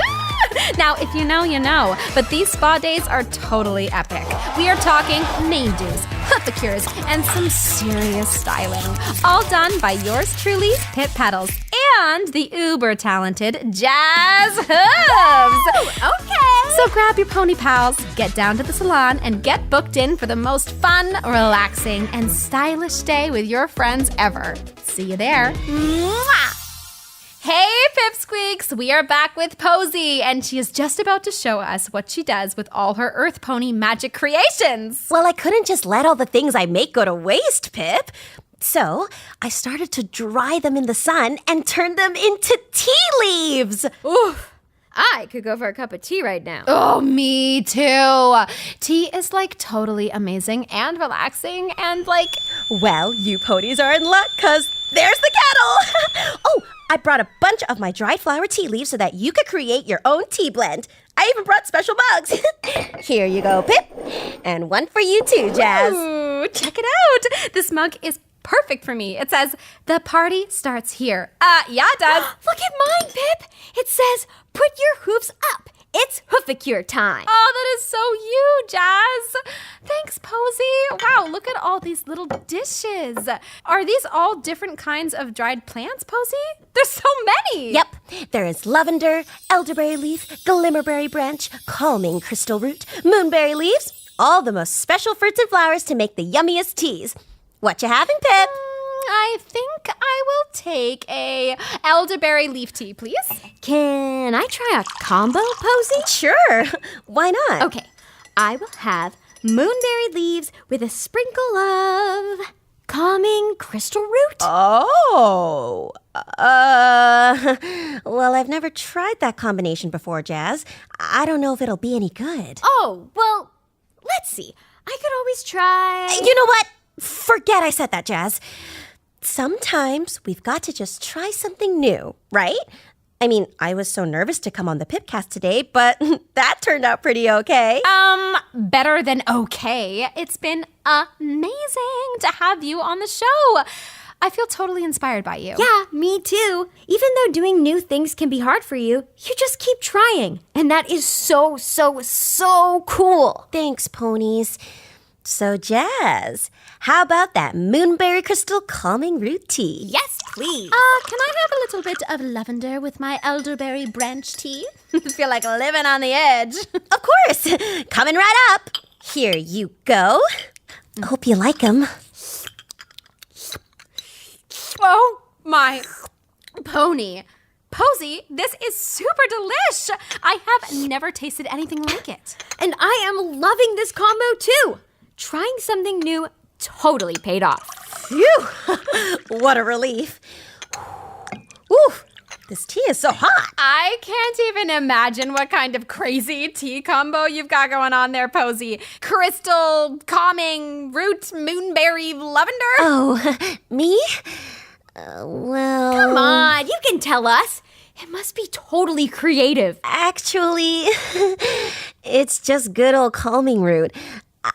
Now, if you know, you know, but these spa days are totally epic. We are talking mane do's, pedicures, and some serious styling. All done by yours truly, Pipp Petals, and the uber-talented Jazz Hooves. Okay. So grab your pony pals, get down to the salon, and get booked in for the most fun, relaxing, and stylish day with your friends ever. See you there. Mwah! Hey, Pipsqueaks! We are back with Posey, and she is just about to show us what she does with all her Earth Pony magic creations. Well, I couldn't just let all the things I make go to waste, Pipp. So I started to dry them in the sun and turn them into tea leaves. Oof. I could go for a cup of tea right now. Oh, me too. Tea is like totally amazing and relaxing and like... Well, you ponies are in luck, because there's the kettle. Oh, I brought a bunch of my dried flower tea leaves so that you could create your own tea blend. I even brought special mugs. Here you go, Pipp. And one for you too, Jazz. Ooh, check it out. This mug is perfect for me. It says, the party starts here. Yeah, it does. Look at mine, Pipp. It says, put your hooves up. It's hoofacure time. Oh, that is so you, Jazz. Thanks, Posey. Wow, look at all these little dishes. Are these all different kinds of dried plants, Posey? There's so many. Yep. There is lavender, elderberry leaf, glimmerberry branch, calming crystal root, moonberry leaves, all the most special fruits and flowers to make the yummiest teas. What you having, Pipp? I think I will take a elderberry leaf tea, please. Can I try a combo, Posey? Sure. Why not? Okay, I will have moonberry leaves with a sprinkle of calming crystal root. Oh, Well, I've never tried that combination before, Jazz. I don't know if it'll be any good. Oh, well, let's see. I could always try. You know what? Forget I said that, Jazz. Sometimes we've got to just try something new, right? I mean, I was so nervous to come on the Pippcast today, but that turned out pretty okay. Better than okay. It's been amazing to have you on the show. I feel totally inspired by you. Yeah, me too. Even though doing new things can be hard for you, you just keep trying. And that is so, so, so cool. Thanks, Ponies. So, Jazz, how about that moonberry crystal calming root tea? Yes, please. Can I have a little bit of lavender with my elderberry branch tea? I feel like living on the edge. Of course. Coming right up. Here you go. Hope you like them. Oh, my pony. Posey, this is super delish. I have never tasted anything like it. And I am loving this combo too. Trying something new totally paid off. Phew. What a relief. Ooh, this tea is so hot. I can't even imagine what kind of crazy tea combo you've got going on there, Posey. Crystal, calming, root, moonberry, lavender. Oh, me? Well... Come on, you can tell us. It must be totally creative. Actually, it's just good old calming root.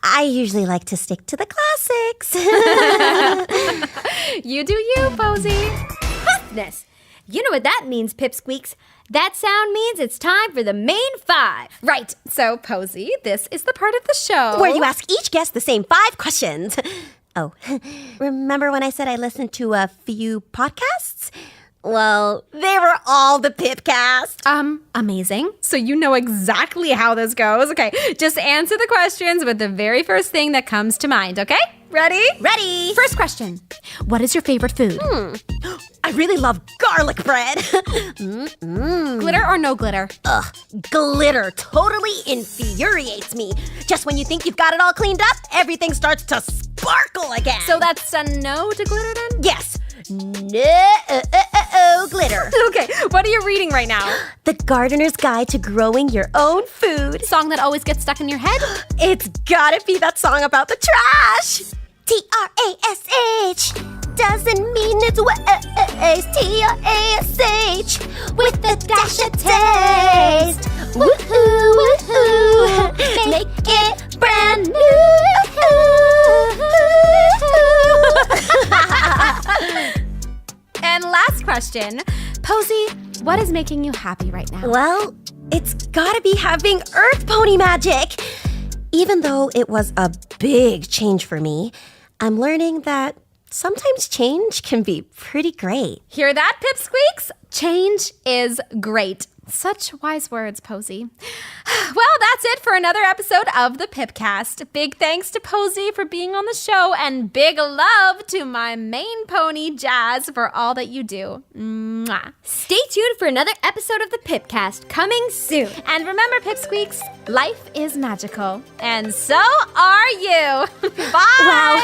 I usually like to stick to the classics. You do you, Posey. Toughness. You know what that means, Pipsqueaks. That sound means it's time for the main 5. Right. So, Posey, this is the part of the show where you ask each guest the same 5 questions. Oh, remember when I said I listened to a few podcasts? Well, they were all the Pippcast. Amazing. So you know exactly how this goes. Okay, just answer the questions with the very first thing that comes to mind, okay? Ready? Ready. First question. What is your favorite food? I really love garlic bread. Glitter or no glitter? Ugh, glitter totally infuriates me. Just when you think you've got it all cleaned up, everything starts to sparkle again. So that's a no to glitter then? Yes. No glitter. Okay, what are you reading right now? The Gardener's Guide to Growing Your Own Food. Song that always gets stuck in your head? It's gotta be that song about the trash. Trash doesn't mean it's waste. Trash with a dash of taste. Woohoo, woohoo, make it brand new. And last question. Posey, what is making you happy right now? Well, it's gotta be having Earth Pony magic. Even though it was a big change for me, I'm learning that sometimes change can be pretty great. Hear that, Pipsqueaks? Change is great. Such wise words, Posey. Well, that's it for another episode of the Pippcast. Big thanks to Posey for being on the show, and big love to my main pony, Jazz, for all that you do. Mwah. Stay tuned for another episode of the Pippcast coming soon. And remember, Pipsqueaks, life is magical, and so are you. Bye. Wow.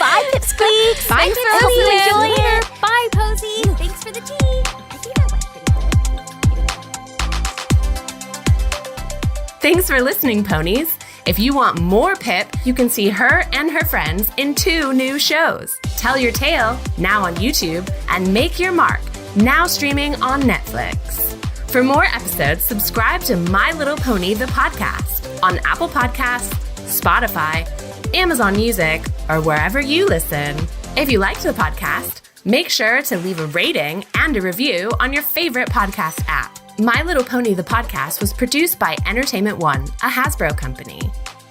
Bye, Pipsqueaks. Bye, Thanks for Posey. listening. Enjoy it. Bye, Posey. Thanks for the tea. I think that went pretty good. Thanks for listening, Ponies. If you want more Pipp, you can see her and her friends in 2 new shows. Tell Your Tale, now on YouTube, and Make Your Mark, now streaming on Netflix. For more episodes, subscribe to My Little Pony, the podcast, on Apple Podcasts, Spotify, Amazon Music, or wherever you listen. If you liked the podcast, make sure to leave a rating and a review on your favorite podcast app. My Little Pony, the podcast, was produced by Entertainment One, a Hasbro company.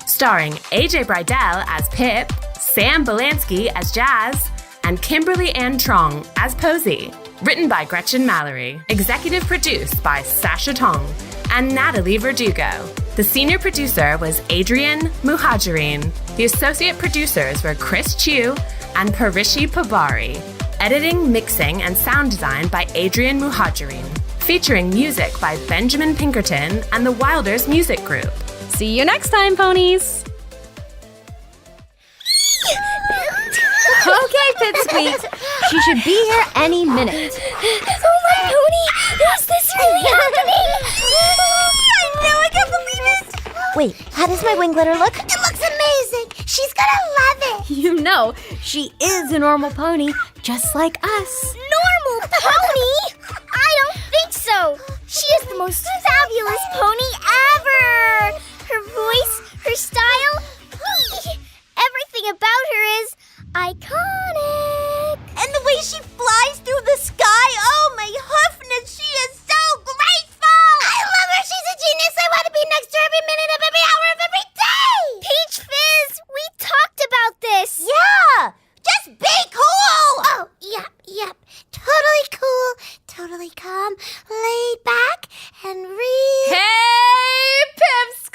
Starring AJ Bridell as Pipp, Sam Belansky as Jazz, and Kimberly Ann Trong as Posey. Written by Gretchen Mallory. Executive produced by Sasha Tong and Natalie Verdugo. The senior producer was Adrian Muhajirin. The associate producers were Chris Chu and Parishi Pabari. Editing, mixing, and sound design by Adrian Muhajirin. Featuring music by Benjamin Pinkerton and the Wilders Music Group. See you next time, Ponies. Okay, Pipsqueaks. She should be here any minute. Oh, my pony! Is this really happening? I know, I can't believe it. Wait, how does my wing glitter look? It looks amazing. She's gonna love it. You know, she is a normal pony, just like us. Normal pony? I don't think so. She is the most fabulous pony ever. Her voice, her style, everything about her is iconic. And the way she flies through the sky, oh my hoofness, she is so graceful. I love her, she's a genius. I want to be next to her every minute of every hour of every day. Peach Fizz, we talked about this. Yeah, just be cool. Oh, yep. Totally cool, totally calm, laid back, and real. Hey, Pipsqueak!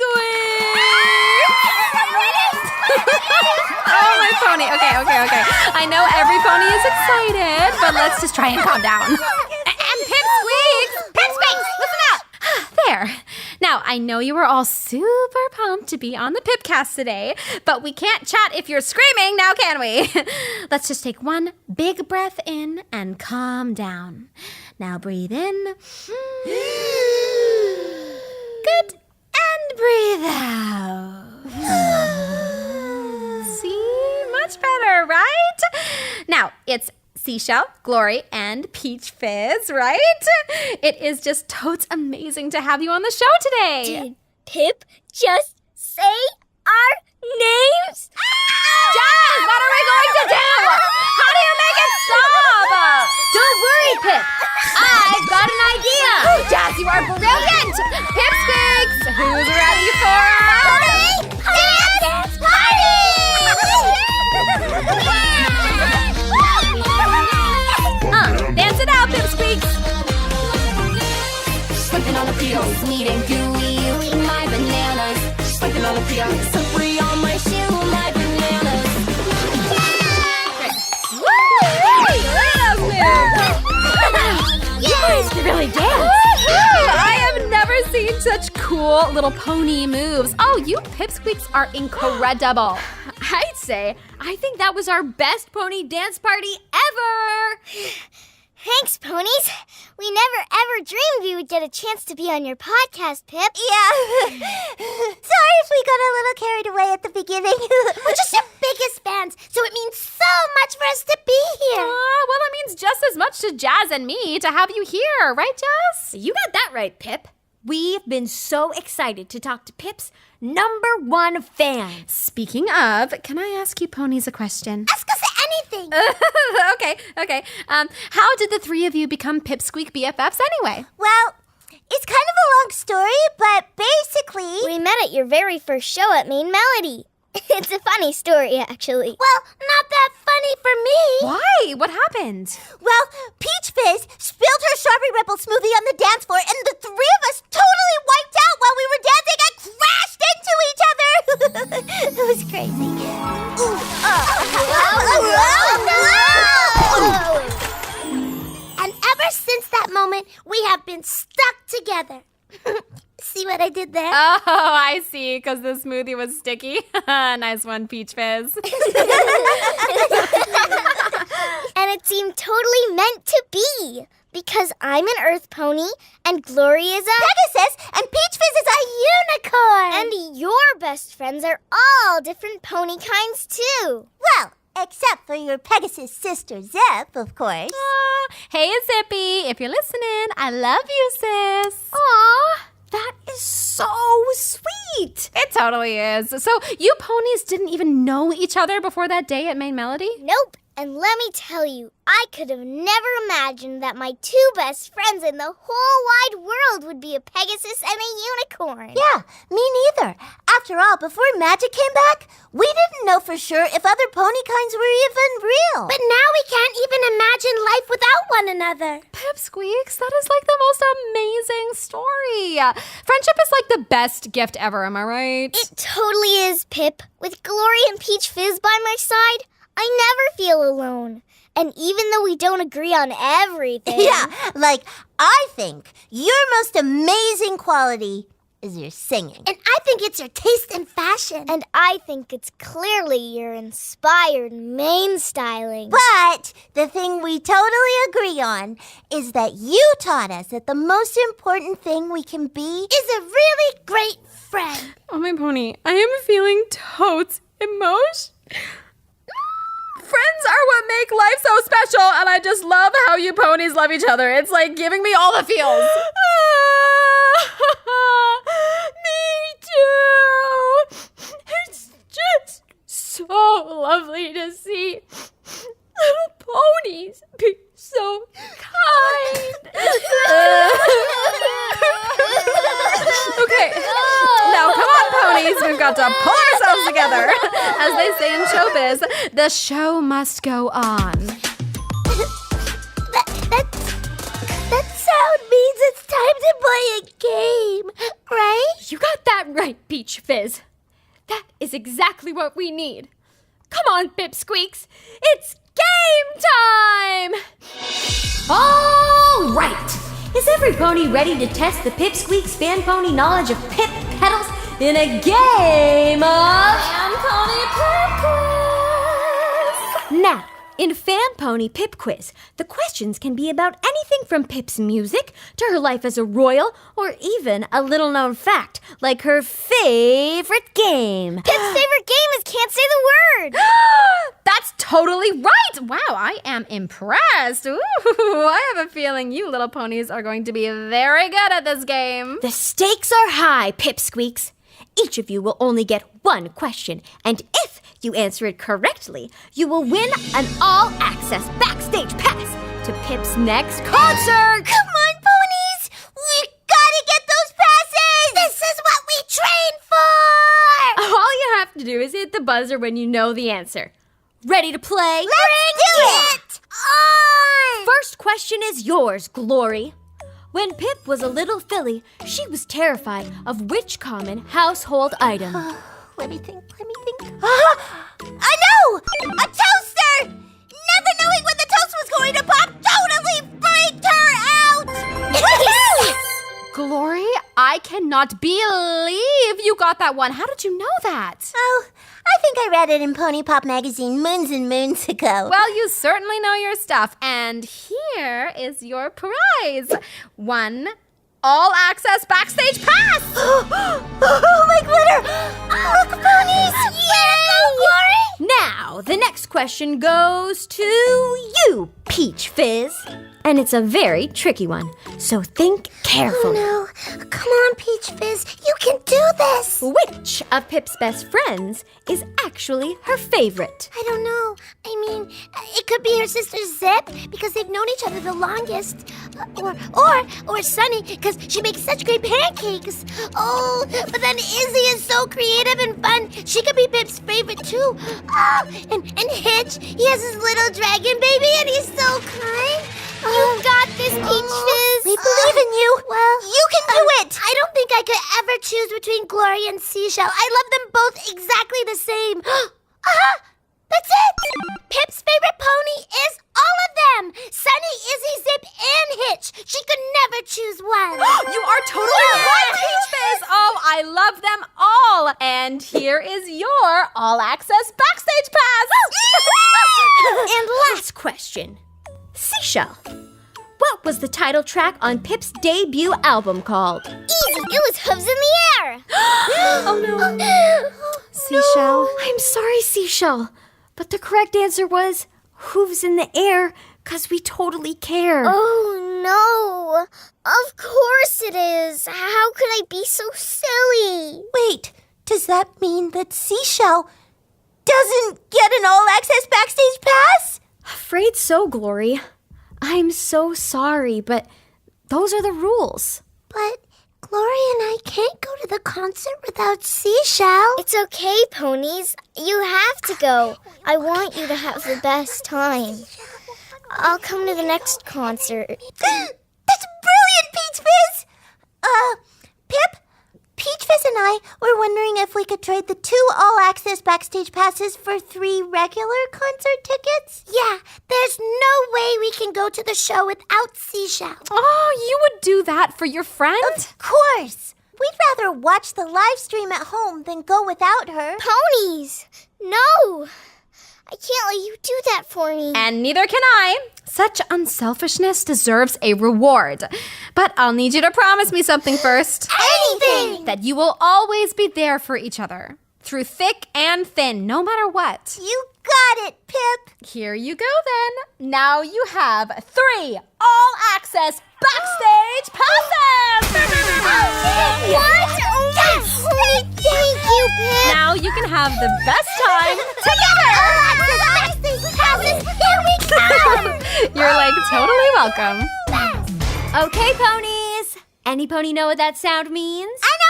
Oh, my pony. Okay. I know every pony is excited, but let's just try and calm down. And Pipsqueak! Listen up! There. Now, I know you were all super pumped to be on the Pipcast today, but we can't chat if you're screaming now, can we? Let's just take one big breath in and calm down. Now breathe in. Good. And breathe out. See? Much better, right? Now, it's Seashell, Glory, and Peach Fizz, right? It is just totes amazing to have you on the show today. Did Pipp just say our names? Jazz, what are we going to do? How do you make it stop? Don't worry, Pipp. I've got an idea. Jazz, you are brilliant! Pipsqueaks, who's ready for Dance party! Dance it out, Pipsqueaks! Slipping on the peels, neat and gooey, eating my bananas. Slipping on the peels, slippery on my shoe, my bananas. You guys can really dance. I have never seen such cool little pony moves. Oh, you Pipsqueaks are incredible. I'd say, I think that was our best pony dance party ever. Thanks, ponies. We never ever dreamed we would get a chance to be on your podcast, Pipp. Yeah. Sorry if we got a little carried away at the beginning. We're just your biggest fans, so it means so much for us to be here. Well, it means just as much to Jazz and me to have you here, right, Jazz? You got that right, Pipp. We've been so excited to talk to Pipp's #1 fan. Speaking of, can I ask you ponies a question? Ask us anything. Okay. How did the three of you become Pipsqueak BFFs anyway? Well, it's kind of a long story, but basically... We met at your very first show at Main Melody. It's a funny story, actually. Well, not that funny for me. Why? What happened? Well, Peach Fizz spilled her strawberry ripple smoothie on the dance floor, and the three of us totally wiped out while we were dancing and crashed into each other. It was crazy. And ever since that moment, we have been stuck together. See what I did there? Oh, I see, because the smoothie was sticky. Nice one, Peach Fizz. And it seemed totally meant to be. Because I'm an Earth Pony, and Glory is a Pegasus, and Peach Fizz is a unicorn. And your best friends are all different pony kinds, too. Well, except for your Pegasus sister, Zip, of course. Hey, Zippy, if you're listening, I love you, sis. Aw, that is so sweet. It totally is. So you ponies didn't even know each other before that day at Main Melody? Nope. And let me tell you, I could have never imagined that my two best friends in the whole wide world would be a Pegasus and a unicorn. Yeah, me neither. After all, before magic came back, we didn't know for sure if other pony kinds were even real. But now we can't even imagine life without one another. Pipsqueaks, that is like the most amazing story. Friendship is like the best gift ever, am I right? It totally is, Pipp. With Glory and Peach Fizz by my side, I never feel alone. And even though we don't agree on everything... Yeah, like, I think your most amazing quality is your singing. And I think it's your taste in fashion. And I think it's clearly your inspired mane styling. But the thing we totally agree on is that you taught us that the most important thing we can be is a really great friend. Oh, my pony, I am feeling totes emotion. Friends are what make life so special, and I just love how you ponies love each other. It's like giving me all the feels. Me too. It's just so lovely to see little ponies be so kind. Okay, now come on, ponies. We've got to pull ourselves together. As they say in showbiz, the show must go on. That sound means it's time to play a game, right? You got that right, Peach Fizz. That is exactly what we need. Come on, Pipp Squeaks. It's game time! All right. Is every pony ready to test the Pipp Squeaks fan pony knowledge of Pipp Petals in a game of Fan Pony Pip Quiz? Now, in Fan Pony Pip Quiz, the questions can be about anything from Pipp's music to her life as a royal, or even a little-known fact, like her favorite game. Pipp's favorite game is Can't Say the Word. That's totally right. Wow, I am impressed. Ooh, I have a feeling you little ponies are going to be very good at this game. The stakes are high, Pipp Squeaks. Each of you will only get one question, and if you answer it correctly, you will win an all-access backstage pass to Pipp's next concert. Come on, ponies! We gotta get those passes! This is what we train for! All you have to do is hit the buzzer when you know the answer. Ready to play? Let's do it! On! First question is yours, Glory. When Pipp was a little filly, she was terrified of which common household item? Let me think. I know! A toaster! Never knowing when the toast was going to pop totally freaked her out! Glory, I cannot believe you got that one. How did you know that? Oh, I think I read it in Pony Pop magazine moons and moons ago. Well, you certainly know your stuff. And here is your prize. One all-access backstage pass. Oh, my glitter! Look, ponies! Yay! Glory! Now, the next question goes to you, Peach Fizz. And it's a very tricky one, so think carefully. Oh, no. Come on, Peach Fizz. You can do this. Which of Pipp's best friends is actually her favorite? I don't know. I mean, it could be her sister Zip, because they've known each other the longest. Or Sunny, because she makes such great pancakes. Oh, but then Izzy is so creative and fun. She could be Pipp's favorite, too. Oh, and Hitch, he has his little dragon baby, and he's so kind. You got this, Peach Fizz. We believe in you. Well, you can do it. I don't think I could ever choose between Glory and Seashell. I love them both exactly the same. That's it. Pipp's favorite pony is all of them. Sunny, Izzy, Zip, and Hitch. She could never choose one. You are totally right, Peach Fizz. Oh, I love them all. And here is your all-access backstage pass. And last question. Seashell, what was the title track on Pipp's debut album called? Easy, it was Hooves in the Air. Oh no. Seashell. I'm sorry, Seashell. But the correct answer was Hooves in the Air, because we totally care. Oh no. Of course it is. How could I be so silly? Wait, does that mean that Seashell doesn't get an all-access backstage pass? Afraid so, Glory. I'm so sorry, but those are the rules. But Glory and I can't go to the concert without Seashell. It's okay, ponies. You have to go. I want you to have the best time. I'll come to the next concert. That's brilliant, Peach Fizz! Pipp? Peach Fizz and I were wondering if we could trade the 2 all-access backstage passes for 3 regular concert tickets. Yeah, there's no way we can go to the show without Seashell. Oh, you would do that for your friend? Of course. We'd rather watch the live stream at home than go without her. Ponies! No! I can't let you do that for me. And neither can I. Such unselfishness deserves a reward. But I'll need you to promise me something first. Anything! That you will always be there for each other. Through thick and thin, no matter what. You got it, Pipp. Here you go then. Now you have 3 all-access backstage passes! What? Yes! Thank you, Pipp! Now you can have the best time together! Here we come! You're like totally welcome. Okay, ponies. Any pony know what that sound means? I know.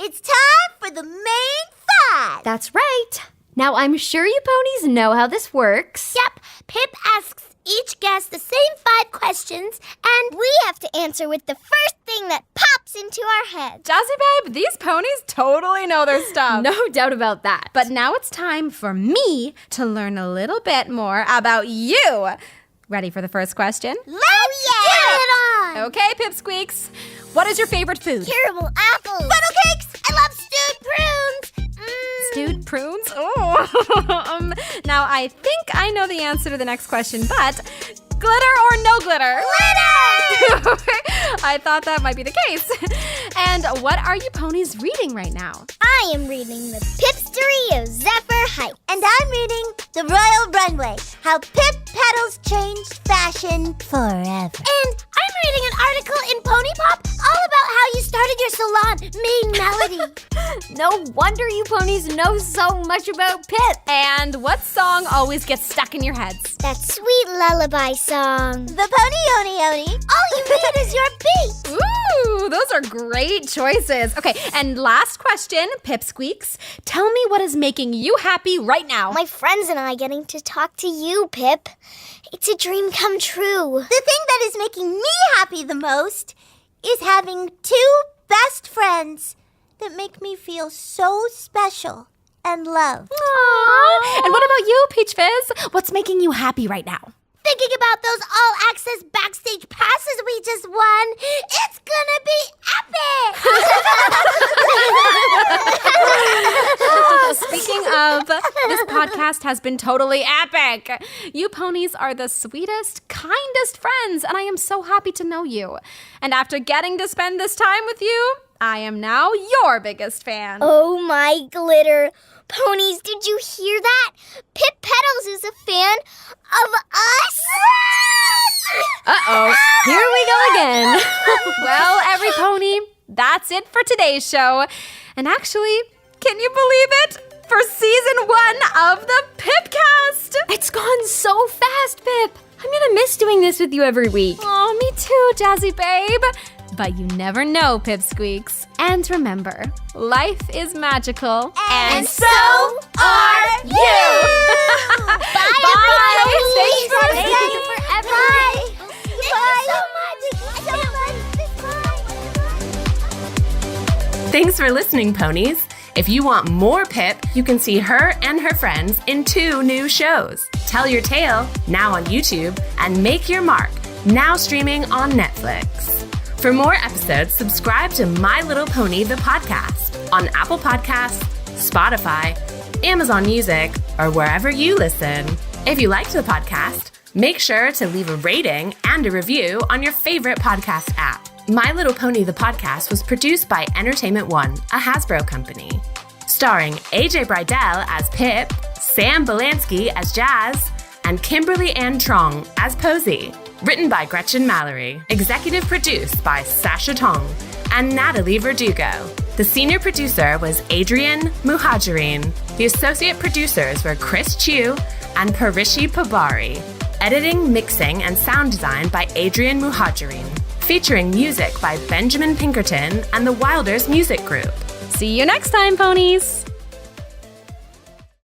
It's time for the main 5. That's right. Now, I'm sure you ponies know how this works. Yep, Pipp asks each guest the same 5 questions, and we have to answer with the first thing that pops into our heads. Jazzy babe, these ponies totally know their stuff. No doubt about that. But now it's time for me to learn a little bit more about you. Ready for the first question? Let's get it on! Okay, Pipsqueaks. What is your favorite food? Terrible apples. Funnel cakes! I love stewed prunes! Stewed prunes? Oh. Now, I think I know the answer to the next question, but glitter or no glitter? Glitter! I thought that might be the case. And what are you ponies reading right now? I am reading The Pipstory of Zephyr Heights. And I'm reading The Royal Runway, How Pipp Petals Changed Fashion Forever. And I'm reading an article in Pony Pop all about how you started your salon, Main Melody. No wonder you ponies know so much about Pipp. And what song always gets stuck in your heads? That sweet lullaby song. The Pony Oni Oni. All you need is your beat. Ooh, those are great choices. Okay, and last question, Pipsqueaks. Tell me what is making you happy right now. My friends and I getting to talk to you, Pipp. It's a dream come true. The thing that is making me happy the most is having 2 best friends that make me feel so special and loved. Aww. And what about you, Peach Fizz? What's making you happy right now? Thinking about those all-access backstage passes we just won. It's gonna be epic! Speaking of, this podcast has been totally epic. You ponies are the sweetest, kindest friends, and I am so happy to know you. And after getting to spend this time with you, I am now your biggest fan. Oh my glitter. Ponies, did you hear that? Pipp Petals is a fan of us. Uh-oh, here we go again. Well, every pony, that's it for today's show. And actually, can you believe it? For season 1 of the Pippcast! It's gone so fast, Pipp. I'm gonna miss doing this with you every week. Oh, me too, Jazzy babe. But you never know, Pipsqueaks. And remember, life is magical. And so are you! Bye! Thanks for Thank you forever. Bye! Thank you so much. Thanks for listening, ponies. If you want more Pipp, you can see her and her friends in 2 new shows. Tell Your Tale, now on YouTube, and Make Your Mark, now streaming on Netflix. For more episodes, subscribe to My Little Pony, the podcast, on Apple Podcasts, Spotify, Amazon Music, or wherever you listen. If you liked the podcast, make sure to leave a rating and a review on your favorite podcast app. My Little Pony, the podcast was produced by Entertainment One, a Hasbro company. Starring AJ Bridell as Pipp, Sam Belansky as Jazz, and Kimberly Ann Trong as Posey. Written by Gretchen Mallory. Executive produced by Sasha Tong and Natalie Verdugo. The senior producer was Adrian Muhajirin. The associate producers were Chris Chu and Parishi Pabari. Editing, mixing, and sound design by Adrian Muhajirin. Featuring music by Benjamin Pinkerton and the Wilders Music Group. See you next time, ponies!